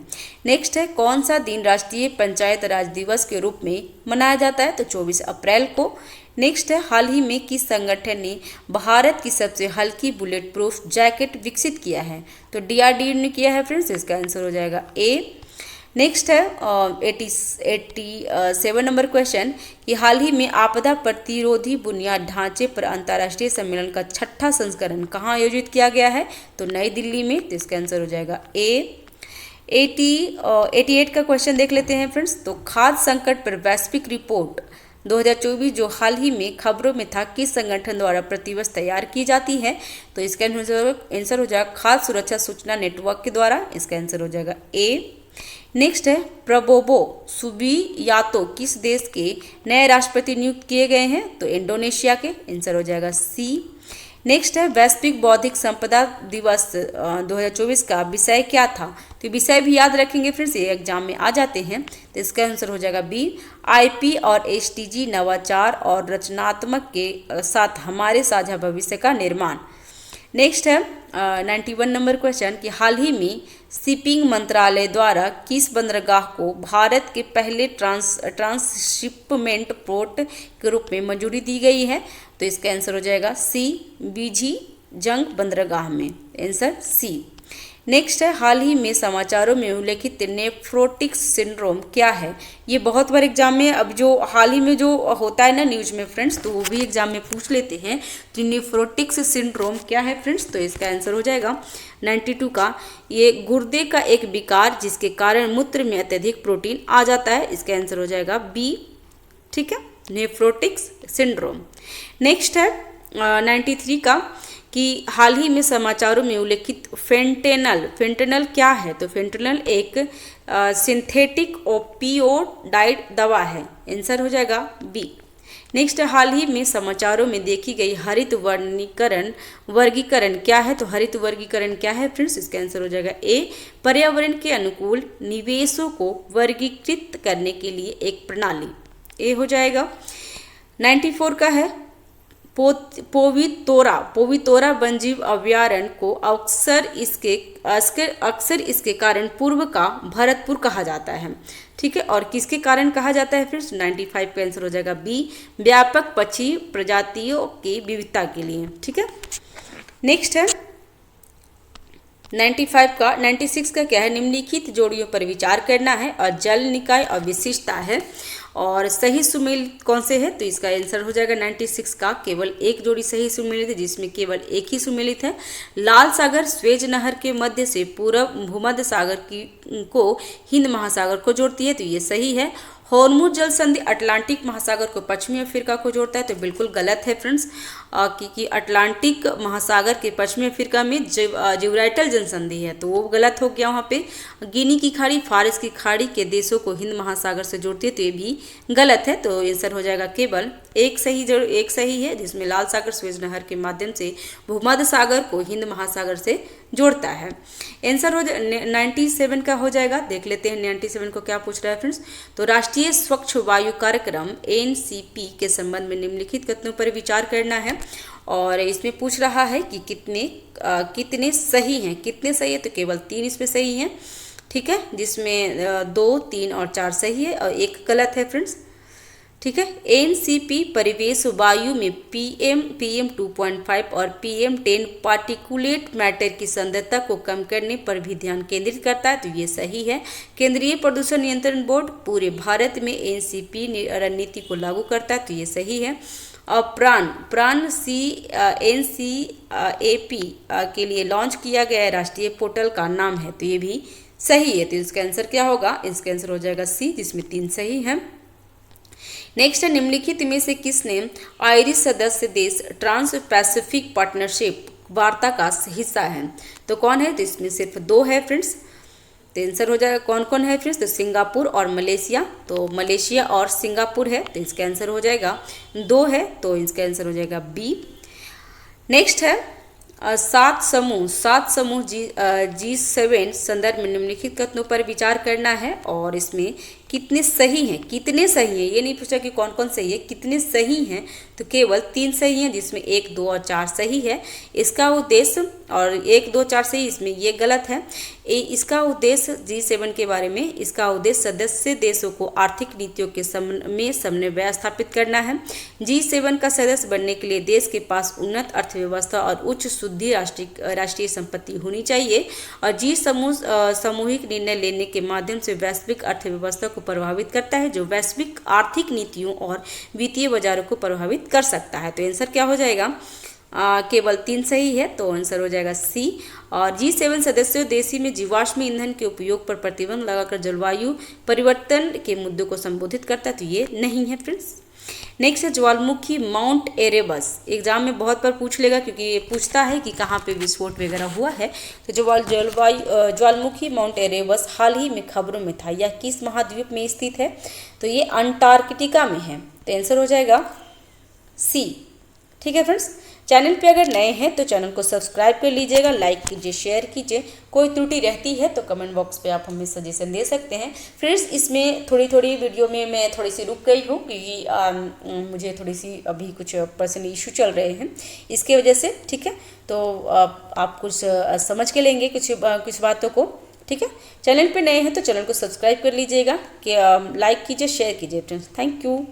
नेक्स्ट है कौन सा दिन राष्ट्रीय पंचायत राज दिवस के रूप में मनाया जाता है? तो 24 अप्रैल को। नेक्स्ट है हाल ही में किस संगठन ने भारत की सबसे हल्की बुलेट प्रूफ जैकेट विकसित किया है? तो DRDO ने किया है फ्रेंड्स। इसका आंसर हो जाएगा ए। नेक्स्ट है 87 नंबर क्वेश्चन कि हाल ही में आपदा प्रतिरोधी बुनियाद ढांचे पर अंतर्राष्ट्रीय सम्मेलन का 6ठा संस्करण कहाँ आयोजित किया गया है? तो नई दिल्ली में। तो इसका आंसर हो जाएगा ए। 88 का क्वेश्चन देख लेते हैं फ्रेंड्स। तो खाद्य संकट पर वैश्विक रिपोर्ट 2024 जो हाल ही में खबरों में था किस संगठन द्वारा प्रतिवर्ष तैयार की जाती है? तो इसका आंसर हो जाएगा खाद्य सुरक्षा सूचना नेटवर्क के द्वारा। इसका आंसर हो जाएगा ए। नेक्स्ट है प्रबोवो सुबियातो किस देश के नए राष्ट्रपति नियुक्त किए गए हैं? तो इंडोनेशिया के। आंसर हो जाएगा सी। नेक्स्ट है वैश्विक बौद्धिक संपदा दिवस 2024 का विषय क्या था? तो विषय भी याद रखेंगे फ्रेंड्स, ये एग्जाम में आ जाते हैं। तो इसका आंसर हो जाएगा बी, IP और SDG नवाचार और रचनात्मक के साथ हमारे साझा भविष्य का निर्माण। नेक्स्ट है 91 नंबर क्वेश्चन कि हाल ही में शिपिंग मंत्रालय द्वारा किस बंदरगाह को भारत के पहले ट्रांसशिपमेंट पोर्ट के रूप में मंजूरी दी गई है? तो इसका आंसर हो जाएगा सी, बीजी जंग बंदरगाह में। Answer C. नेक्स्ट है, हाल ही में समाचारों में उल्लेखित नेफ्रोटिक्स सिंड्रोम क्या है। ये बहुत बार एग्जाम में, अब जो हाल ही में जो होता है ना न्यूज में फ्रेंड्स, तो वो भी एग्जाम में पूछ लेते हैं। तो नेफ्रोटिक्स सिंड्रोम क्या है फ्रेंड्स, तो इसका आंसर हो जाएगा 92 का, ये गुर्दे का एक विकार जिसके कारण मूत्र में अत्यधिक प्रोटीन आ जाता है। इसका आंसर हो जाएगा बी, ठीक है, नेफ्रोटिक्स सिंड्रोम। नेक्स्ट है 93 का, कि हाल ही में समाचारों में उल्लेखित फेंटेनल क्या है। तो फेंटेनल एक सिंथेटिक ओपियोडाइड दवा है। आंसर हो जाएगा बी। नेक्स्ट, हाल ही में समाचारों में देखी गई हरित वर्गीकरण क्या है। तो हरित वर्गीकरण क्या है फ्रेंड्स, इसका आंसर हो जाएगा ए, पर्यावरण के अनुकूल निवेशों को वर्गीकृत करने के लिए एक प्रणाली। ए हो जाएगा। 94 का है, पोवितोरा वन्यजीव अभयारण्य को अक्सर इसके कारण पूर्व का भरतपुर कहा जाता है। ठीक है, और किसके कारण कहा जाता है फ्रेंड्स, 95 का आंसर हो जाएगा बी, व्यापक पक्षी प्रजातियों की विविधता के लिए। ठीक है, नेक्स्ट है 96 का क्या है, निम्नलिखित जोड़ियों पर विचार करना है और जल निकाय और विशिष्टता है और सही सुमेलित कौन से है। तो इसका आंसर हो जाएगा 96 का, केवल एक जोड़ी सही सुमेलित है जिसमें केवल एक ही सुमेलित है। लाल सागर स्वेज नहर के मध्य से पूर्व भूमध्य सागर को हिंद महासागर को जोड़ती है, तो ये सही है। हॉर्मुज जल संधि अटलांटिक महासागर को पश्चिमी अफ्रीका को जोड़ता है, तो बिल्कुल गलत है फ्रेंड्स, क्योंकि अटलांटिक महासागर के पश्चिमी अफ्रीका में जिब्राल्टर जल संधि है, तो वो गलत हो गया वहाँ पे। गिनी की खाड़ी फारस की खाड़ी के देशों को हिंद महासागर से जोड़ती है, तो ये भी गलत है। तो आंसर हो जाएगा केवल एक सही है, जिसमें लाल सागर स्वेज नहर के माध्यम से भूमध्य सागर को हिंद महासागर से जोड़ता है। आंसर हो 97 का हो जाएगा। देख लेते हैं 97 को क्या पूछ रहा है फ्रेंड्स। तो राष्ट्रीय स्वच्छ वायु कार्यक्रम NCP के संबंध में निम्नलिखित कथनों पर विचार करना है और इसमें पूछ रहा है कि कितने सही हैं। कितने सही है, तो केवल 3 इसमें सही हैं। ठीक है, जिसमें 2, 3 और 4 सही है और एक गलत है फ्रेंड्स। ठीक है, NCP परिवेश वायु में PM 2.5 और PM10 पार्टिकुलेट मैटर की सांद्रता को कम करने पर भी ध्यान केंद्रित करता है, तो ये सही है। केंद्रीय प्रदूषण नियंत्रण बोर्ड पूरे भारत में NCP रणनीति को लागू करता है, तो ये सही है। और प्राण NCAP के लिए लॉन्च किया गया राष्ट्रीय पोर्टल का नाम है, तो ये भी सही है। तो इसका आंसर क्या होगा, इसका आंसर हो जाएगा सी, जिसमें 3 सही है। नेक्स्ट है, निम्नलिखित में से किसने आयरिश सदस्य देश ट्रांस पैसिफिक पार्टनरशिप वार्ता का हिस्सा है। तो कौन है, तो इसमें सिर्फ 2 है फ्रेंड्स। तो आंसर हो जाएगा कौन कौन है फ्रेंड्स, तो सिंगापुर और मलेशिया। तो मलेशिया और सिंगापुर है, तो इसका आंसर हो जाएगा 2 है, तो इसका आंसर हो जाएगा बी। नेक्स्ट है 7 समूह G7 संदर्भ में निम्नलिखित कथनों पर विचार करना है और इसमें कितने सही हैं। ये नहीं पूछा कि कौन कौन सही है, कितने सही हैं, तो केवल 3 सही हैं, जिसमें 1, 2 और 4 सही है। इसका उद्देश्य, और 1, 2, 4 सही, इसमें ये गलत है। इसका उद्देश्य G7 के बारे में, इसका उद्देश्य सदस्य देशों को आर्थिक नीतियों के समन्वय स्थापित करना है। G7 का सदस्य बनने के लिए देश के पास उन्नत अर्थव्यवस्था और उच्च शुद्धि राष्ट्रीय संपत्ति होनी चाहिए और G सामूहिक निर्णय लेने के माध्यम से वैश्विक अर्थव्यवस्था को प्रभावित करता है, जो वैश्विक आर्थिक नीतियों और वित्तीय बाजारों को प्रभावित कर सकता है। तो आंसर क्या हो जाएगा, केवल 3 सही है, तो आंसर हो जाएगा सी। और G7 सदस्यों देशी में जीवाश्म ईंधन के उपयोग पर प्रतिबंध लगाकर जलवायु परिवर्तन के मुद्दों को संबोधित करता है, तो ये नहीं है फ्रेंड्स। नेक्स्ट है ज्वालामुखी माउंट एरेबस। एग्जाम में बहुत बार पूछ लेगा, क्योंकि ये पूछता है कि कहाँ पे विस्फोट वगैरह हुआ है। तो ज्वालामुखी माउंट एरेबस हाल ही में खबरों में था, यह किस महाद्वीप में स्थित है, तो ये अंटार्कटिका में है, तो आंसर हो जाएगा सी। ठीक है फ्रेंड्स, चैनल पे अगर नए हैं तो चैनल को सब्सक्राइब कर लीजिएगा, लाइक कीजिए, शेयर कीजिए। कोई त्रुटि रहती है तो कमेंट बॉक्स पे आप हमें सजेशन दे सकते हैं। फ्रेंड्स, इसमें थोड़ी वीडियो में मैं थोड़ी सी रुक गई हूँ, क्योंकि मुझे थोड़ी सी अभी कुछ पर्सनल इशू चल रहे हैं, इसके वजह से। ठीक है, तो आप कुछ समझ के लेंगे कुछ बातों को। ठीक है, चैनल पे नए हैं तो चैनल को सब्सक्राइब कर लीजिएगा, कि लाइक कीजिए, शेयर कीजिए फ्रेंड्स। Thank you.